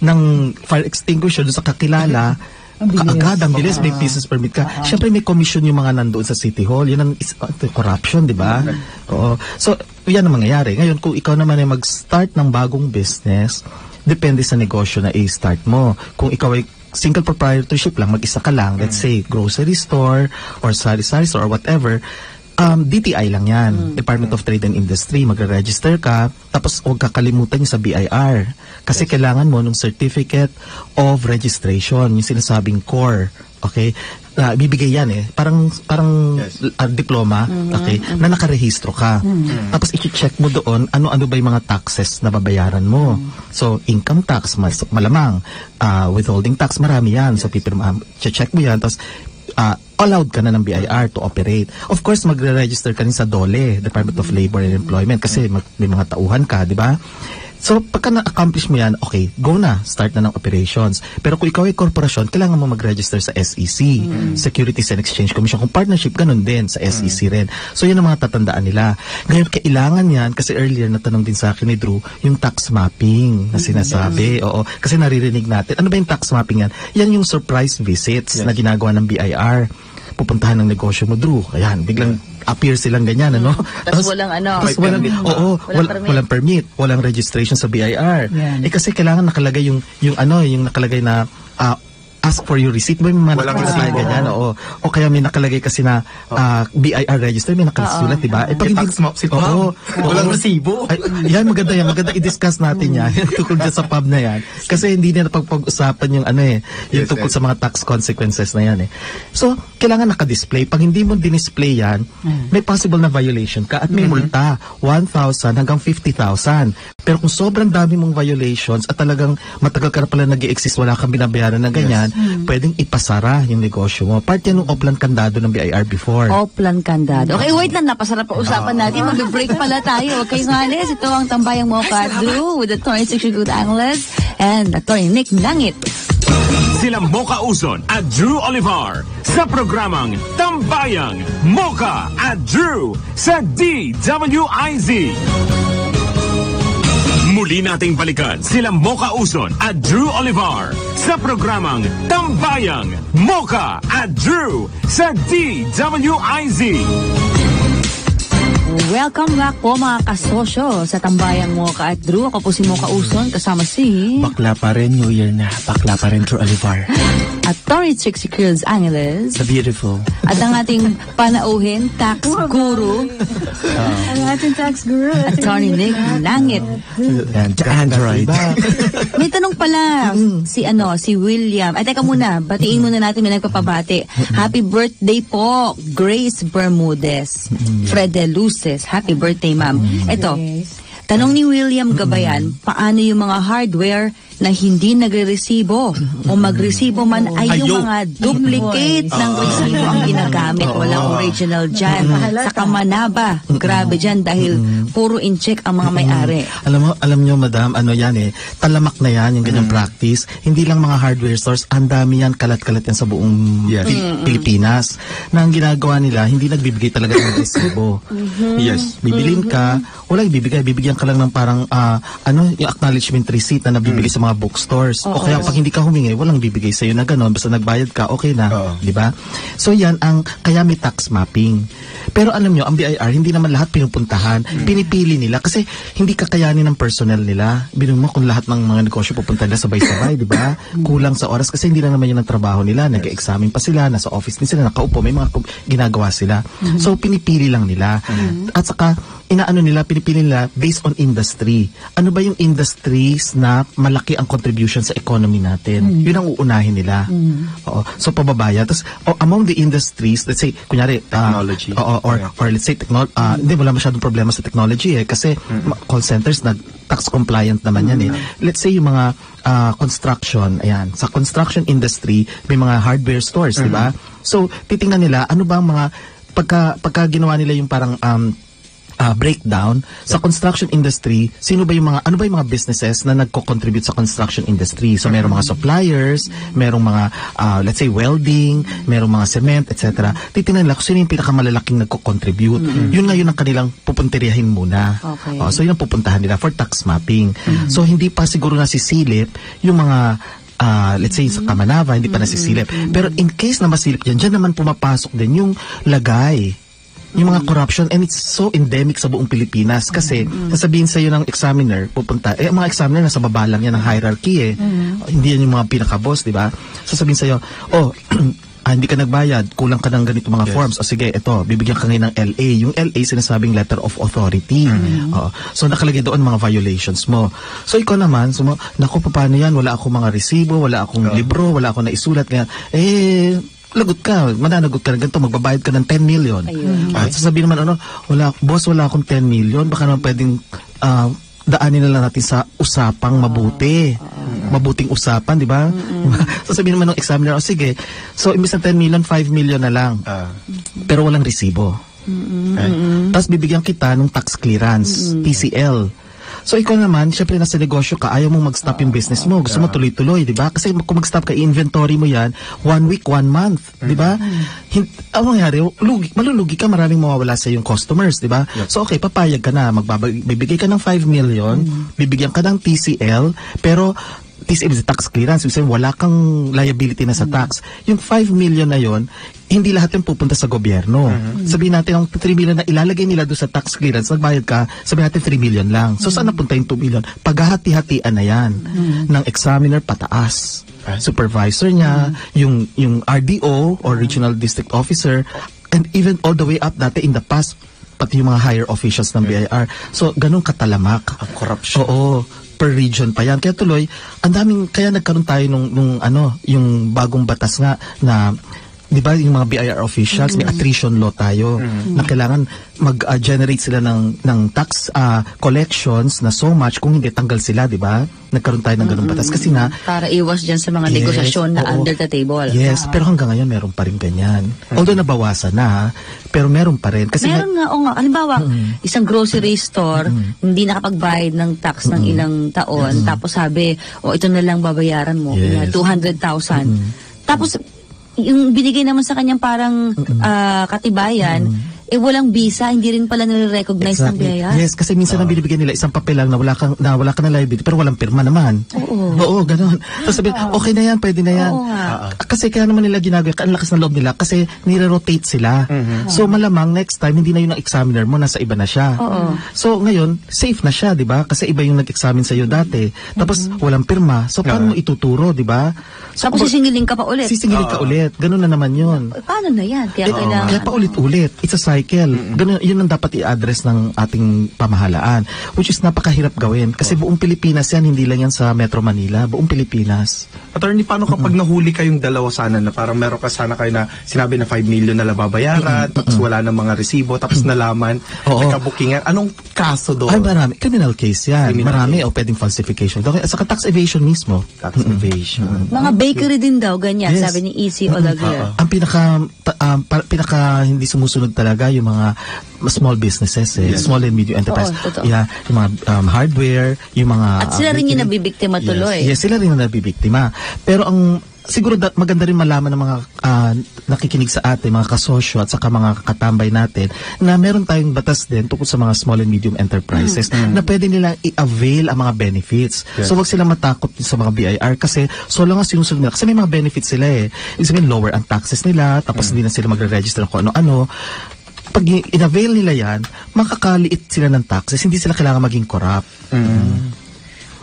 ng fire extinguisher doon sa kakilala, kaagad, ang bilis, may business permit ka. Siyempre, may commission yung mga nandoon sa City Hall. Yun ang corruption, di ba? Oo. So, yan ang mangyayari. Ngayon, kung ikaw naman ay mag-start ng bagong business, depende sa negosyo na i-start mo. Kung ikaw ay single proprietorship lang, mag-isa ka lang, let's say, grocery store, or sari-sari store, or whatever, DTI lang yan, Department of Trade and Industry, magre-register ka, tapos huwag kakalimutan yung sa BIR. Kasi kailangan mo ng Certificate of Registration, yung sinasabing core, okay? Bibigay yan parang diploma, okay, na nakarehistro ka. Tapos i-check mo doon, ano-ano ba yung mga taxes na babayaran mo. So, income tax, malamang, withholding tax, marami yan. So, check mo yan, tapos, allowed ka na ng BIR to operate. Of course, magre-register ka rin sa DOLE, Department of Labor and Employment, kasi may mga tauhan ka, di ba? So, pagka na-accomplish mo yan, okay, go na, start na ng operations. Pero kung ikaw ay korporasyon, kailangan mo mag-register sa SEC, Securities and Exchange Commission. Kung partnership, ganun din, sa SEC rin. So, yun ang mga tatandaan nila. Ngayon, kailangan yan, kasi earlier natanong din sa akin ni Drew, yung tax mapping na sinasabi. Oo, kasi naririnig natin. Ano ba yung tax mapping yan? Yan yung surprise visits na ginagawa ng BIR. Pupuntahan ng negosyo mo, Drew. Ayan, biglang appear silang ganyan, ano? Tapos walang walang permit, walang registration sa BIR. Yan. Kasi kailangan nakalagay yung nakalagay na ask for your receipt. May mga Walang nakalagay resibo. ganyan, oo. O kaya may nakalagay kasi na BIR register, may nakasulat, diba? May tax map si Pam. Walang resibo. Ay, yan, maganda yan. Maganda i-discuss natin yan. Tungkol dyan sa pub na yan. Kasi hindi na napag-usapan yung yung tungkol sa mga tax consequences na yan So, kailangan naka-display. Pag hindi mo dinisplay yan, may possible na violation ka at may multa. 1,000 hanggang 50,000. Pero kung sobrang dami mong violations at talagang matagal ka na pala nag-i-exist, wala kang binabayaran na ganyan, pwedeng ipasara yung negosyo mo. Part yan ng Oplan Kandado ng BIR before. Oplan Kandado. Okay, wait lang. Napasarap pa usapan natin. Mag-break pala tayo. Okay, Juanes, ito ang Tambayang Mocha Drew with Attorney Sixty Good Anglers and Attorney Nick Langit. Sila Mocha Uson at Drew Olivar sa programang Tambayang Mocha at Drew sa DWIZ. Muli nating balikan sila Mocha Uson at Drew Olivar sa programang Tambayang Mocha at Drew sa DWIZ. Welcome back po mga kasosyo sa Tambayang Mocha at Drew. Ako po si Mocha Uson kasama si Bakla pa rin, New Year na. Bakla pa rin, Drew Alivar. Attorney Trixie Cruz Angeles. The beautiful. At ang ating panauhin, tax guru, Ang ating tax guru. Attorney Nick Langit. And the Android. May tanong pala si William. Ay, teka muna, batiin muna natin, may nagpapabati. Happy birthday po, Grace Bermudez. Fred de Luces. Happy birthday, ma'am. Ito, tanong ni William Gabayan, paano yung mga hardware na hindi nagre-resibo o magresibo man ay yung mga duplicate ng resibo ang ginagamit. Walang original dyan. Sa Kamanaba, grabe dyan dahil puro in-check ang mga may-ari. Alam nyo, madam, ano yan talamak na yan, yung ganyang practice. Hindi lang mga hardware stores, ang dami yan, kalat-kalat yan sa buong Pilipinas. Na ang ginagawa nila, hindi nagbibigay talaga ng resibo. Yes. Bibilin ka, wala ibibigay, bibigyan ka lang ng parang, yung acknowledgement receipt na nabibigay sa mga bookstores. O kaya pag hindi ka humingi, walang bibigay sa'yo na gano'n, basta nagbayad ka, okay na. Di ba? So yan, kaya may tax mapping. Pero alam nyo, ang BIR, hindi naman lahat pinupuntahan. Pinipili nila kasi hindi kakayanin ng personnel nila. Bilang mo kung lahat ng mga negosyo pupunta nila sabay-sabay, di ba? Kulang sa oras kasi hindi lang naman yun ang trabaho nila. Nag-examine pa sila, nasa office din sila, nakaupo, may mga ginagawa sila. So pinipili lang nila. At saka, pinipili nila based on industry. Ano ba yung industries na malaki ang contribution sa economy natin? Yun ang uunahin nila. Oo. So, pababaya. Tapos, among the industries, let's say, kunyari, technology. Or let's say, hindi, wala masyadong problema sa technology kasi call centers na tax compliant naman yan Let's say, yung mga construction, ayan. Sa construction industry, may mga hardware stores, di ba? So, titingnan nila, ano ba ang mga, pagka ginawa nila yung parang, breakdown sa construction industry, ano ba yung mga businesses na nagko-contribute sa construction industry? So merong mga suppliers, merong mga let's say welding, merong mga cement, etc. Titingnan nila kung sino yung pinakamalalaking nagko-contribute. Yun nga yun ang kanilang pupunteriyahin muna. Okay. So yun ang pupuntahan nila for tax mapping. So hindi pa siguro nasisilip yung mga let's say sa Kamanava, hindi pa nasisilip. Pero in case na masilip dyan naman pumapasok din yung lagay. Yung mga corruption, and it's so endemic sa buong Pilipinas kasi sasabihin sa iyo ng examiner, pupunta, ang mga examiner nasa baba lang yan ng hierarchy hindi yan yung mga pinaka-boss, di ba? Sasabihin sa iyo, hindi ka nagbayad, kulang ka ng ganito mga forms. O sige, ito, bibigyan ka ngayon ng LA. Yung LA, sinasabing letter of authority. So, nakalagay doon mga violations mo. So, ikaw naman, naku, paano yan? Wala akong mga resibo, wala akong libro, wala akong naisulat. Kaya, lagot ka, mananagot ka na ganito, magbabayad ka ng 10 million. At sasabihin naman, wala akong 10 million, baka naman pwedeng daanin na lang natin sa usapang mabuti. Mabuting usapan, di ba? Sasabihin naman ng examiner, sige, so imbis na 10 million, 5 million na lang. Pero walang resibo. Tapos bibigyan kita ng tax clearance, TCL. So ikaw naman, syempre nasa negosyo ka, ayaw mong mag-stop yung business mo. Gusto mo tuloy-tuloy, di ba? Kasi kung mag-stop ka, i-inventory mo yan, 1 week, 1 month, di ba? Ang mangyari, malulugi ka, maraming mawawala sa yung customers, di ba? So okay, papayag ka na, bibigay ka ng 5 million, bibigyan ka ng TCL, pero TCL is tax clearance, ibig sabihin wala kang liability na sa tax. Yung 5 million na yon, hindi lahat yung pupunta sa gobyerno. Sabihin natin, ang 3 million na ilalagay nila doon sa tax clearance, nagbayad ka, sabihin natin 3 million lang. So saan napunta yung 2 million? Paghahati-hatian na yan ng examiner pataas. Supervisor niya, yung RDO or Regional District Officer, and even all the way up dati in the past, pati yung mga higher officials ng BIR. So, ganun katalamak. Ang corruption. Oo. Per region pa yan. Kaya tuloy, kaya nagkaroon tayo yung bagong batas nga na, di ba, yung mga BIR officials, may attrition law tayo na kailangan mag-generate sila ng tax collections na so much, kung hindi tanggal sila, di ba? Nagkaroon tayo ng ganung batas. Kasi nga, para iwas dyan sa mga negosasyon na under the table. Yes, pero hanggang ngayon meron pa rin ganyan. Although nabawasan na, pero meron pa rin. Kasi meron nga, halimbawa, isang grocery store, hindi nakapagbayad ng tax ng ilang taon, tapos sabi, ito na lang babayaran mo, 200,000. Tapos, yung binigay naman sa kanyang parang katibayan, walang visa, hindi rin pala nire-recognize ng BIR. Yes, kasi minsan ang binibigyan nila isang papel lang na wala ka na liability pero walang pirma naman. Oo, ganoon. Tapos sabi, okay na yan, pwede na yan. Oo nga. Kasi kaya naman nila ginagawa, ang lakas ng loob nila kasi nire-rotate sila. So malamang next time hindi na yung examiner mo, nasa iba na siya. So ngayon, safe na siya, 'di ba? Kasi iba yung nag-examine sa iyo dati. Tapos walang pirma. So paano mo ituturo, 'di ba? So, Tapos sisingilin ka pa ulit. Sisingilin ka ulit. Ganun na naman 'yun. Paano na yan? Kaya kailangan. Kaya paulit-ulit. It's a cycle. Ganun, yun ang dapat i-address ng ating pamahalaan. Which is napakahirap gawin. Kasi buong Pilipinas yan, hindi lang yan sa Metro Manila. Buong Pilipinas. Attorney, paano kapag nahuli kayong dalawa sana na parang meron ka sana kayo na sinabi na 5 million na babayaran, tapos wala ng mga resibo, tapos nalaman, nagka-bookingan. Anong kaso doon? Ay, marami. Criminal case yan. Criminal O pwedeng falsification. At saka tax evasion mismo. Tax evasion. Mga bakery din daw, ganyan. Yes. Sabi ni E.C. Olaguer. Ang pinaka hindi sumusunod talaga yung mga small businesses, small and medium enterprise. Totoo. Yeah, yung mga hardware, yung mga At sila rin yung nabibiktima tuloy. Yes, sila rin yung nabibiktima. Pero ang siguro maganda rin malaman ng mga nakikinig sa atin, mga kasosyo at saka mga katambay natin na meron tayong batas din tungkol sa mga small and medium enterprises na pwede nilang i-avail ang mga benefits. So wag silang matakot sa mga BIR kasi so long as sinusunod nila. Kasi may mga benefits sila eh. Ibig sabihin, lower ang taxes nila, tapos hindi na sila magre-register ng kung ano-ano. Pag in-avail nila yan, makakaliit sila ng taxes, hindi sila kailangan maging corrupt.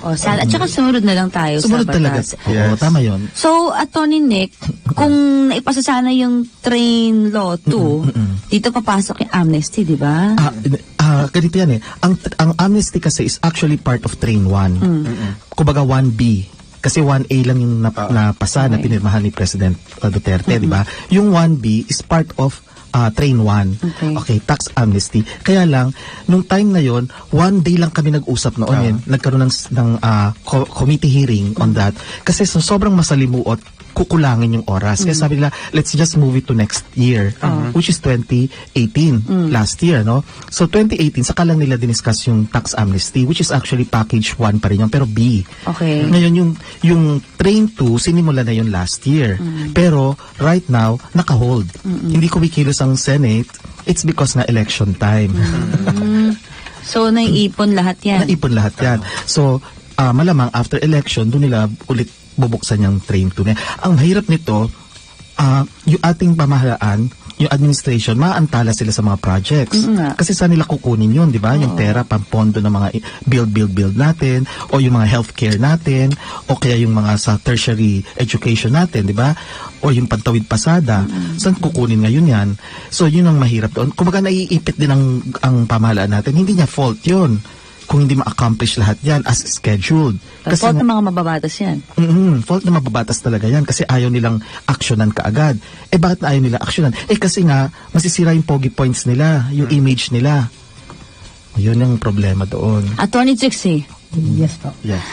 At saka sumunod na lang tayo Sumunod sa talaga. batas. Oo, tama yun. So, Atty. Nick, kung naipasa sana yung Train Law 2, dito papasok yung amnesty, di ba? Ganito yan eh. Ang amnesty kasi is actually part of Train 1. Kumbaga 1B. Kasi 1A lang yung napasa na pinirmahan ni President Duterte, di ba? Yung 1B is part of Train 1. Okay, tax amnesty. Kaya lang, nung time na yon, 1 day lang kami nag-usap noon. Nagkaroon ng committee hearing on that. Kasi sobrang masalimuot, kukulangin yung oras. Kaya sabi nila, let's just move it to next year, which is 2018, last year, no? So 2018, saka lang nila diniscuss yung tax amnesty, which is actually package 1 pa rin yun, pero B. Okay. Ngayon, yung Train 2, sinimula na yun last year. Pero, right now, naka-hold. Hindi kumikilos ang Senate, it's because na election time. So, naiipon lahat yan. Naipon lahat yan. So, malamang after election, doon nila ulit bubuksan yung Train 2 na. Ang mahirap nito, yung ating pamahalaan, yung administration, maantala sila sa mga projects. Kasi saan nila kukunin yun, di ba? Yung pera, pampondo ng mga build natin, o yung mga healthcare natin, o kaya yung mga sa tertiary education natin, di ba? O yung pantawid pasada. Saan kukunin ngayon yan? So, yun ang mahirap doon. Kumbaga, naiipit din ang pamahalaan natin. Hindi niya fault yun kung hindi ma-accomplish lahat yan as scheduled. Kasi fault ng mga mababatas yan. Fault na mababatas talaga yan kasi ayaw nilang aksyonan kaagad. Eh bakit na ayaw nila aksyonan? Eh kasi nga, masisira yung pogi points nila, yung image nila. Yun ang problema doon. Attorney Trixie. Yes po. Yes.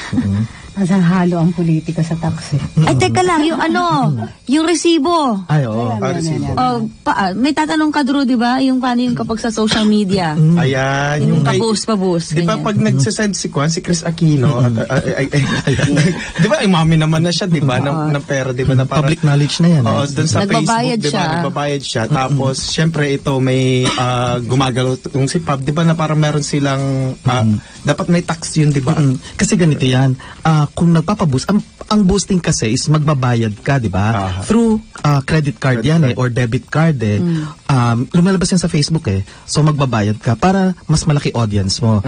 Asang halo ang politika sa tax eh. Ay, teka lang, yung yung resibo. Ay, oo. May tatanong ka, Drew, di ba? Yung paano yung kapag sa social media. Ayan. Yung pabus. Di ba pag nagsasend si Chris Aquino, di ba, mami naman na siya, di ba, ng pera, di ba, na para, public knowledge na yan. Oo, doon sa Nagbabayad Facebook, di ba, nagbabayad siya. Tapos, syempre, ito may gumagalaw yung si Pab, di ba, na parang meron silang, dapat may tax yun, di ba? Kasi ganito yan, kung nagpapaboost, ang boosting kasi is magbabayad ka, di ba? Through credit card yan or debit card eh. Lumalabas yan sa Facebook eh. So magbabayad ka para mas malaki audience mo.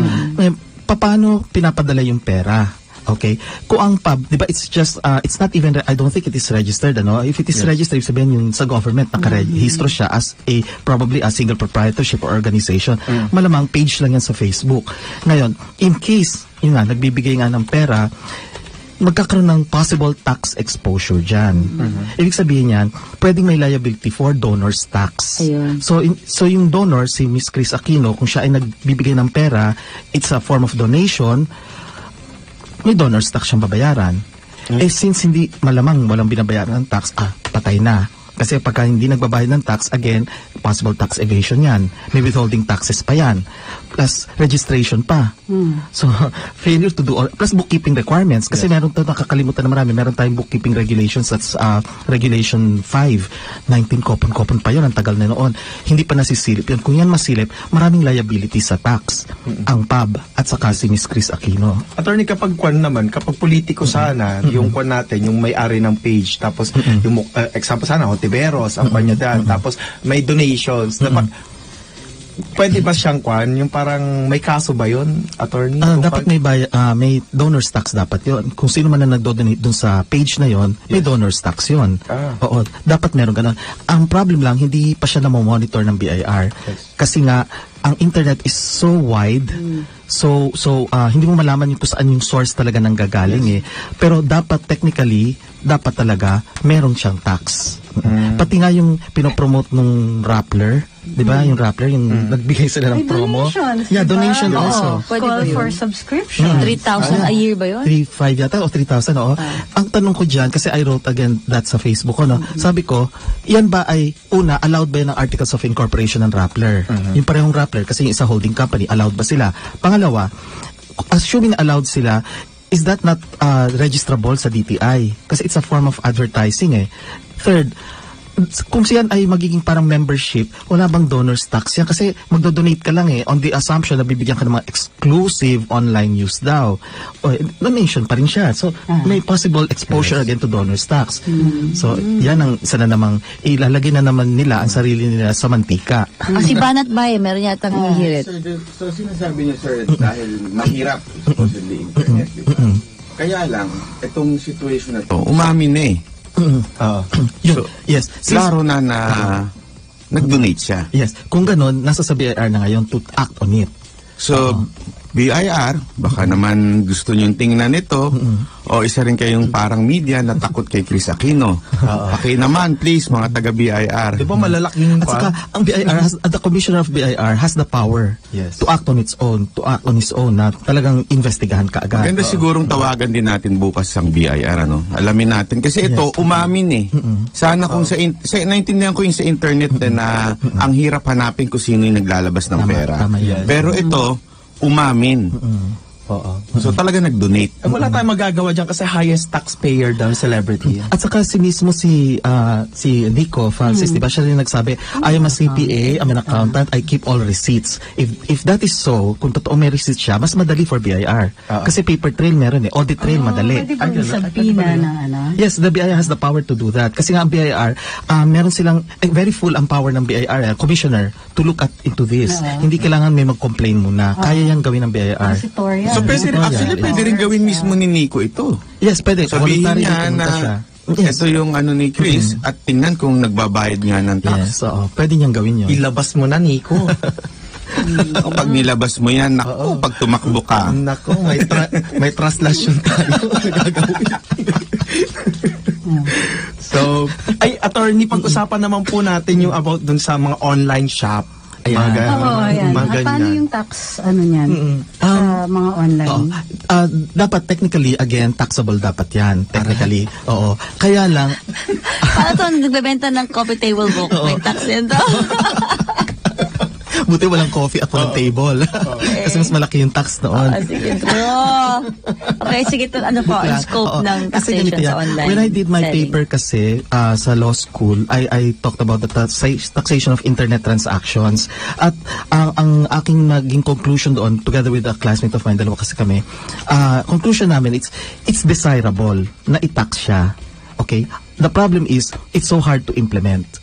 Paano pinapadala yung pera? Okay? Kung ang pub, di ba, it's just, it's not even, I don't think it is registered, ano? If it is registered, sabihin yung sa government, nakarehistro siya as probably a single proprietorship or organization. Malamang page lang yan sa Facebook. Ngayon, in case, yun nga, nagbibigay nga ng pera, magkakaroon ng possible tax exposure dyan. Ibig sabihin yan, pwedeng may liability for donor's tax. Ayun. So yung donor, si Miss Chris Aquino, kung siya ay nagbibigay ng pera, it's a form of donation, may donor's tax siyang babayaran. Since hindi malamang walang binabayaran ng tax, patay na. Kasi pagka hindi nagbabayad ng tax, again, possible tax evasion yan. May withholding taxes pa yan. Plus, registration pa. So, failure to do all, plus bookkeeping requirements. Kasi meron tayo, nakakalimutan na marami, meron tayong bookkeeping regulations, that's Regulation 5. 19 kopon-kopon pa yun, ang tagal na noon. Hindi pa nasisilip yun. Kung yan masilip, maraming liability sa tax. Ang PAB at saka si Miss Chris Aquino. Attorney, kapag kapag politiko sana, yung kwan natin, yung may-ari ng page, tapos yung example sana, Hontiveros, ang kanya dyan, tapos may donations, pwede ba siyang kwan? Yung parang may kaso ba yun, attorney? Dapat may donors tax dapat yun. Kung sino man na nagdo-donate dun sa page na yon, may donors tax yun. Oo, dapat meron ganun. Ang problem lang, hindi pa siya na-monitor ng BIR. Kasi nga, ang internet is so wide, so hindi mo malaman yung kung saan yung source talaga nang gagaling Pero dapat technically, dapat talaga meron siyang tax. Pati nga yung pinopromote nung Rappler, di ba? Yung Rappler, yung nagbigay sila ng promo. Donations. Yeah, donation diba? also. Call for subscription. 3,000 a year ba yun? 3,500 yata o 3,000, oo. Ang tanong ko dyan, kasi I wrote again that sa Facebook ko, no? Sabi ko, yan ba ay, una, allowed ba yan ng Articles of Incorporation ng Rappler? Yung parehong Rappler, kasi yung isa holding company, allowed ba sila? Pangalawa, assuming allowed sila, is that not registrable sa DTI? Kasi it's a form of advertising Third, kung siyan ay magiging parang membership, wala bang donors tax yan? Kasi magdo-donate ka lang on the assumption na bibigyan ka ng mga exclusive online use daw. Donation pa rin siya. So, may possible exposure again to donors tax. So, yan ang isa na namang ilalagay na naman nila ang sarili nila sa mantika. Si Banat Bay, meron yatang hirit. So, sinasabi niyo, sir, dahil mahirap supposedly internet, diba? Kaya lang, itong situation na to, umamin na So, yes. Klaro na nag-donate siya. Yes. Kung ganun, nasa sa BIR na ngayon to act on it. So, BIR, baka naman gusto niyong tingnan ito, o isa rin kayong parang media na takot kay Chris Aquino. Paki naman, please, mga taga-BIR. Di ba malalaking At saka, ang BIR, the Commissioner of BIR has the power to act on its own, na talagang investigahan ka agad. Maganda sigurong tawagan din natin bukas ang BIR, Alamin natin. Kasi ito, umamin Sana kung naintindihan ko yung sa internet na ang hirap hanapin kung sino yung naglalabas ng pera. Pero ito, umamin. So talaga nag-donate. Wala tayong magagawa dyan kasi highest taxpayer daw celebrity. At saka mismo si Nico Francis, di ba siya rin nagsabi, I am a CPA, I'm an accountant, I keep all receipts. If that is so, kung totoo may receipts siya, mas madali for BIR. Kasi paper trail meron audit trail madali. Pwede ba isabina ng Yes, the BIR has the power to do that. Kasi nga ang BIR, meron silang, very full ang power ng BIR, commissioner, to look into this. Hindi kailangan may mag-complain muna. Kaya yan gawin ng BIR. So, pwede rin gawin mismo ni Nico ito. Yes, pwede. Sabihin niya na ito yung ni Chris at tingnan kung nagbabayad nga ng tax. Yes, pwede niyang gawin yun. Ilabas mo na, Nico. Pag nilabas mo yan, pag tumakbo ka. Naku, may translation tayo. So, attorney, pag-usapan naman po natin yung about dun sa mga online shop. Ayan. Paano yung tax, niyan? Sa mga online? Dapat technically, again, taxable dapat yan. Technically, oo. Kaya lang... Paano ito, nagbebenta ng coffee table book? May tax yan daw. Buti walang coffee at walang table. Kasi mas malaki yung tax noon. Sige, true. Okay, sige, ano po, ang scope ng taxation sa online. When I did my paper kasi sa law school, I talked about the taxation of internet transactions. At ang aking naging conclusion doon, together with a classmate of mine, dalawa kasi kami, conclusion namin, it's desirable na i-tax siya. Okay? The problem is, it's so hard to implement.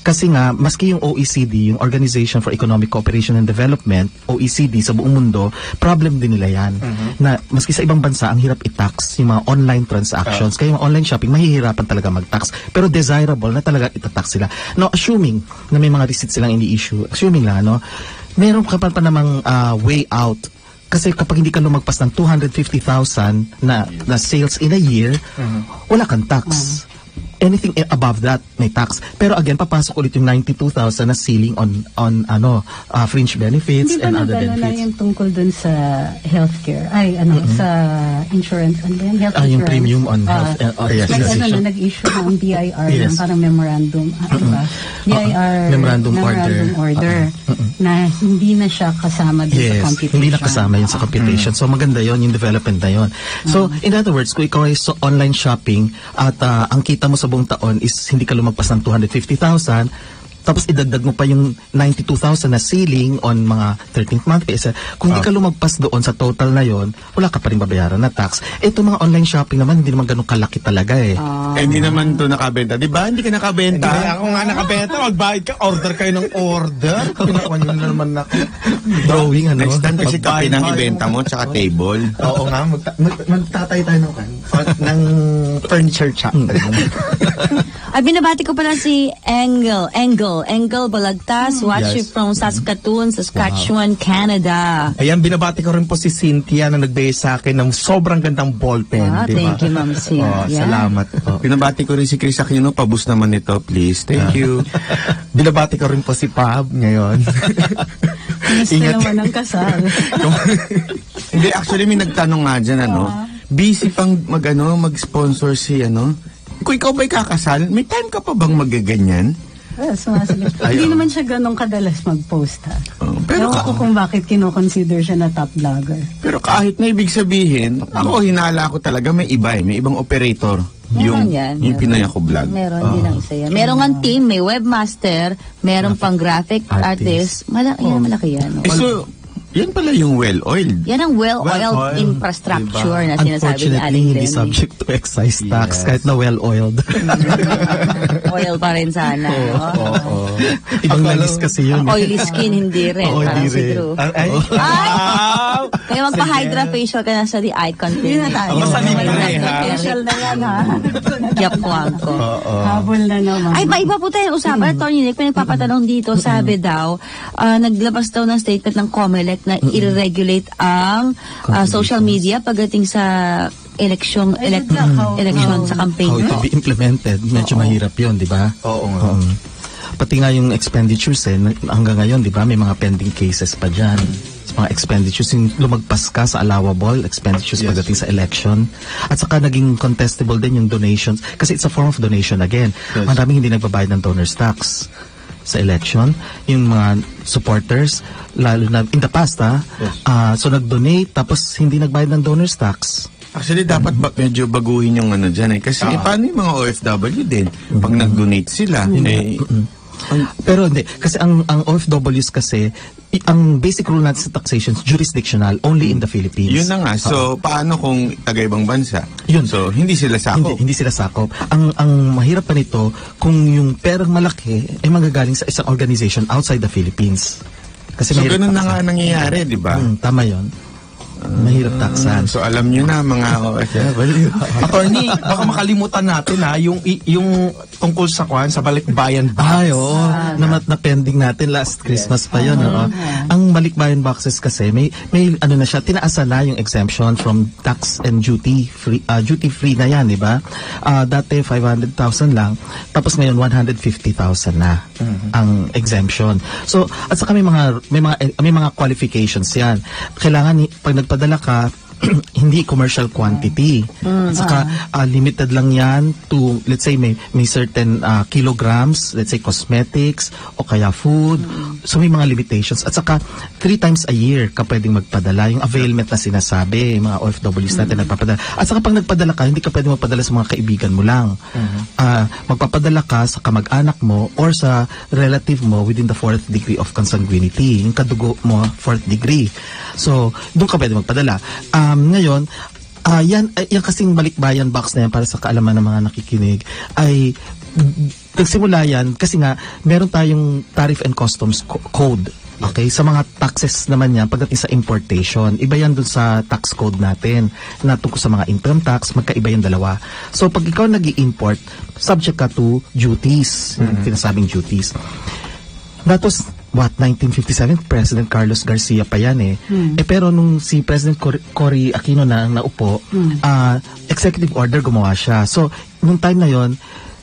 Kasi nga, maski yung OECD, yung Organization for Economic Cooperation and Development, OECD sa buong mundo, problem din nila yan. Na maski sa ibang bansa, ang hirap i-tax yung mga online transactions. Kaya yung online shopping, mahihirapan talaga mag-tax. Pero desirable na talaga itatax sila. Now, assuming na may mga receipts silang ini-issue, assuming lang, meron ka pa namang way out. Kasi kapag hindi ka lumagpas ng 250,000 na sales in a year, wala kang tax. anything above that may tax. Pero again, papasok ulit yung 92,000 na ceiling on fringe benefits Hindi ba and other na benefits. yung tungkol dun sa healthcare? Ay, sa insurance, ano ba yan? Health insurance. Yung premium on health. Yes, Like yes, yes. nag-issue ng BIR, Yes. ng parang memorandum, diba? BIR, Memorandum order. na hindi na siya kasama dun sa Yes, computation. hindi na kasama yun sa computation. So maganda yon yung development na yon. So in other words, kung ikaw ay online shopping at ang kita mo sa buong taon is hindi ka lumagpas ng 250,000, tapos idagdag mo pa yung 92,000 na ceiling on mga 13th month pay. Kung hindi ka lumagpas doon sa total na yon, wala ka pa rin babayaran na tax. Ito mga online shopping naman, hindi naman ganun kalaki talaga eh. Hindi naman to nakabenta. Di ba? Hindi ka nakabenta. Kaya ako nga nakabenta, magbayad ka, order kayo ng order. Pinakuha nyo na naman ako. Drawing ano. Next time kasi kape ng ibenta mo, tsaka table. Oo nga, magtatay tayo ng furniture shop. Ay, binabati ko pala si Engel Balagtas, watch you from Saskatoon, Saskatchewan, Canada. Ayan, binabati ko rin po si Cynthia na nagbigay sa akin ng sobrang gandang ballpen. Ah, di ba? thank you, Ma'am Cynthia. Salamat po. Pinabati ko rin si Chris Aquino, pabus naman ito, please. Thank you. Binabati ko rin po si Pab ngayon. Gusto naman ang kasal. Hindi, actually may nagtanong nga dyan, busy pang mag-sponsor si kung ikaw ba'y kakasal, may time ka pa bang magaganyan? Sumasagot. Hindi naman siya ganun kadalas mag-post, ha? Pero Ewan ko kung bakit kinoconsider siya na top vlogger. Pero kahit na ibig sabihin, ako hinala ko talaga may iba may ibang operator. Meron yan. Yung Pinoy Ako Vlog. Meron din ang isa yan. Meron ang team, may webmaster, meron pang graphic artist. Malaki yan. So, yan pala yung well-oiled. Yan ang well-oiled Well-oiled, infrastructure na sinasabi ni Unfortunately, Aling hindi Lenny. subject to excise tax kahit na well-oiled. Oil pa rin sana. no? Ibang lalis kasi yun. Ang oily skin, hindi rin. Oo, Parang hindi si rin. Drew. Ay! Ay! Kaya magpa-hydra facial ka na sa the icon. Hindi na tayo. Basta libre, ha? Facial na yan, ha? Yapwang ko. Habol na naman. Ay, maiba po tayo usapan. Tony Nick, may nagpapatanong dito. Sabi daw, naglabas daw ng statement ng COMELEC na i-regulate ang social media pagdating sa eleksyon sa How campaign. it will be implemented. Medyo mahirap yun, di ba? Oo nga. Pati nga yung expenditures hanggang ngayon, di ba, may mga pending cases pa dyan. Mga expenditures, yung lumagpas ka sa allowable expenditures pagdating sa election. At saka naging contestable din yung donations. Kasi it's a form of donation again. Maraming hindi nagbabayad ng donor's tax sa election. Yung mga supporters, lalo na in the past, so nag-donate tapos hindi nagbayad ng donor's tax. Actually, dapat medyo baguhin yung dyan Kasi paano yung mga OFW din? Pag nag-donate sila, Pero hindi. Kasi ang OFWs kasi, ang basic rule natin sa taxation is jurisdictional, only in the Philippines. yun na nga. So, paano kung taga-ibang bansa? Yun. So, hindi sila sakop. Hindi sila sakop. Ang mahirap pa nito, kung yung perang malaki ay manggagaling sa isang organization outside the Philippines. Kasi So, mahirap ganun na taksan. nga nangyayari, di ba? Tama yun. Mahirap taksan. So, alam nyo na, mga OFW. Attorney, baka makalimutan natin yung tungkol sa sa balikbayan box. Ay, oo. Na pending natin last Christmas pa yun. Ang balikbayan boxes kasi, may ano na siya, tinaasa na yung exemption from tax and duty free na yan, di ba? Dati 500,000 lang, tapos ngayon 150,000 na ang exemption. So, at saka may mga qualifications yan. Kailangan pag nagpadala ka, hindi commercial quantity. At saka limited lang yan to, let's say may certain kilograms, let's say cosmetics o kaya food. So may mga limitations. At saka 3 times a year ka pwedeng magpadala. Yung availment na sinasabi, mga OFWs natin nagpapadala. At saka pag nagpadala ka, hindi ka pwedeng magpadala sa mga kaibigan mo lang. Magpapadala ka sa kamag-anak mo or sa relative mo within the 4th degree of consanguinity. Yung kadugo mo, 4th degree. So, doon ka pwede magpadala. Ngayon, yan kasing balikbayan box na yan para sa kaalaman ng mga nakikinig ay nagsimula yan kasi nga meron tayong tariff and customs code. Okay, sa mga taxes naman yan pagdating sa importation, iba yan dun sa tax code natin na tungkol sa mga income tax, magkaiba yung dalawa. So pag ikaw nag-i-import, subject ka to duties, pinasabing duties. That was 1957, President Carlos Garcia pa yan pero nung si President Cory Aquino na naupo, executive order gumawa siya. So, nung time na yon,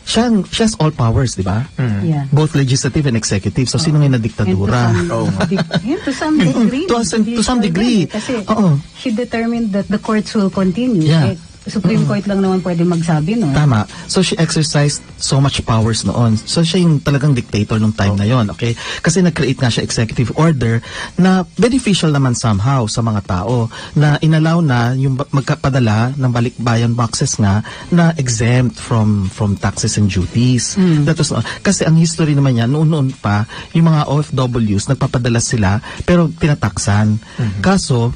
she has all powers, di ba? Yeah. Both legislative and executive. So, sino ngayon na diktadura? To some degree. To some degree. Kasi Oo. she determined that the courts will continue. Yeah. Supreme Court lang naman pwede magsabi, no? Tama. So, she exercised so much powers noon. So, siya yung talagang dictator nung time na yon, okay? Kasi nag-create nga siya executive order na beneficial naman somehow sa mga tao na inalaw na yung magkapadala ng balikbayan boxes nga na exempt from taxes and duties. That was, kasi ang history naman yan, noon pa, yung mga OFWs, nagpapadala sila, pero tinataksan. Kaso,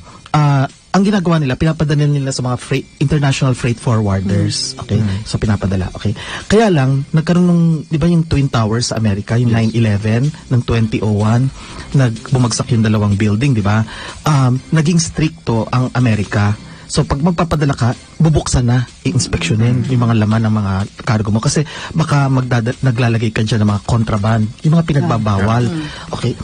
ang ginagawa nila, pinapadala nila sa mga international freight forwarders. Okay? So, pinapadala. Okay? Kaya lang, nagkaroon nung, di ba yung Twin Towers sa Amerika, yung 9/11 ng 2001, bumagsak yung dalawang building, di ba? Naging stricto ang Amerika. So, pag magpapadala ka, bubuksan na, i-inspeksyonin yung mga laman ng mga cargo mo. Kasi baka naglalagay ka dyan ng mga contraband, yung mga pinagbabawal. Okay.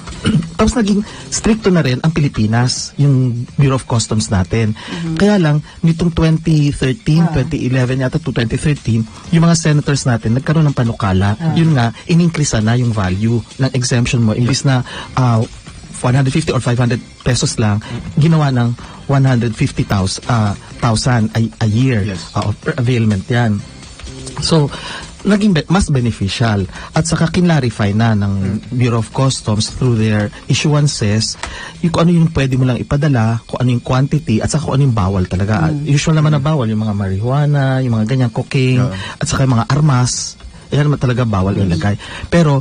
Tapos naging stricto na rin ang Pilipinas, yung Bureau of Customs natin. Kaya lang, nitong 2013, 2011 yata to 2013, yung mga senators natin nagkaroon ng panukala. Yun nga, in-increase na yung value ng exemption mo. Imbis na 150 or 500 pesos lang, ginawa ng 150,000 a year. Yes. Per availment yan. So, naging mas beneficial. At saka kinlarify na ng Bureau of Customs through their issuances yung kung ano yung pwede mo lang ipadala, kung ano yung quantity, at saka kung ano yung bawal talaga. Usual naman na bawal, yung mga marijuana, yung mga ganyan, cocaine, at saka yung mga armas. Yan naman talaga bawal ilagay. Pero,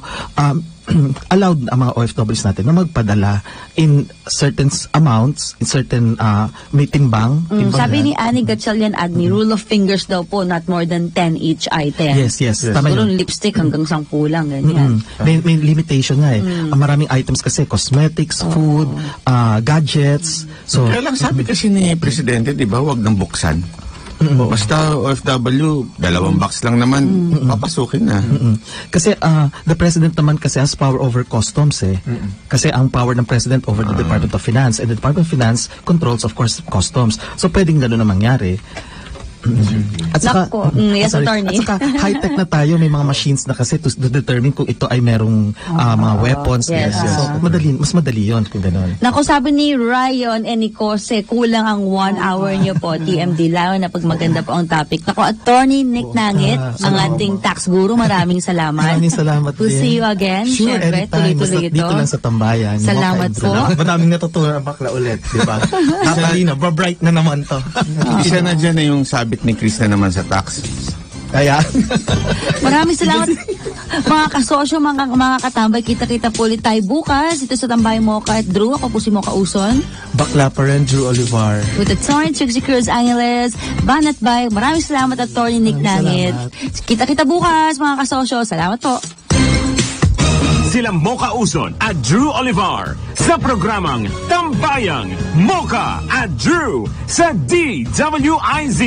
allowed ang mga OFWs natin na magpadala in certain amounts, in certain may timbang. Sabi ni Annie Gatchalian Agni, rule of fingers daw po, not more than 10 each item. Yes. Tama Siguro yun. lipstick hanggang 10 lang, ganyan. May limitation nga eh. Maraming items kasi, cosmetics, food, gadgets. So, Kaya lang sabi kasi ni Presidente, di ba, huwag nang buksan. Basta OFW, 2 box lang naman, papasukin na. Kasi the President naman kasi has power over customs eh. Kasi ang power ng President over the Department of Finance, and the Department of Finance controls of course customs. So pwedeng gano'n na mangyari. At saka, Nako, yes, attorney. At saka high-tech na tayo, may mga machines na kasi to determine kung ito ay merong mga weapons. Yes. So mas madali yun kung gano'n. Naku, sabi ni Ryan Enicose, kulang ang 1 hour niyo po, TMD, lalo na pag maganda po ang topic. Naku, Attorney Nick Nangit, ang ating tax guru, maraming salamat. Maraming salamat We'll din. see you again. Sure, Siyempre, anytime. tuloy-tuloy Basta ito. dito lang sa Tambayan. Salamat po. Madaming natutunan ang bakla ulit, di ba? Tatalino, bright na naman to. Isa na dyan na yung sabit ni Chris na naman sa tax. Kaya, Maraming salamat mga kasosyo, mga katambay. Kita-kita po ulit tayo bukas. Ito sa Tambay Mocha at Drew. Ako po si Mocha Uson. bakla pa rin, Drew Olivar. With Attorney Trixie Cruz Angeles, Banat Bay. Maraming salamat, Attorney Nick Nangit. Kita-kita bukas, mga kasosyo. Salamat po. Sila Mocha Uson at Drew Olivar sa programang Tambayang Mocha at Drew sa DWIZ.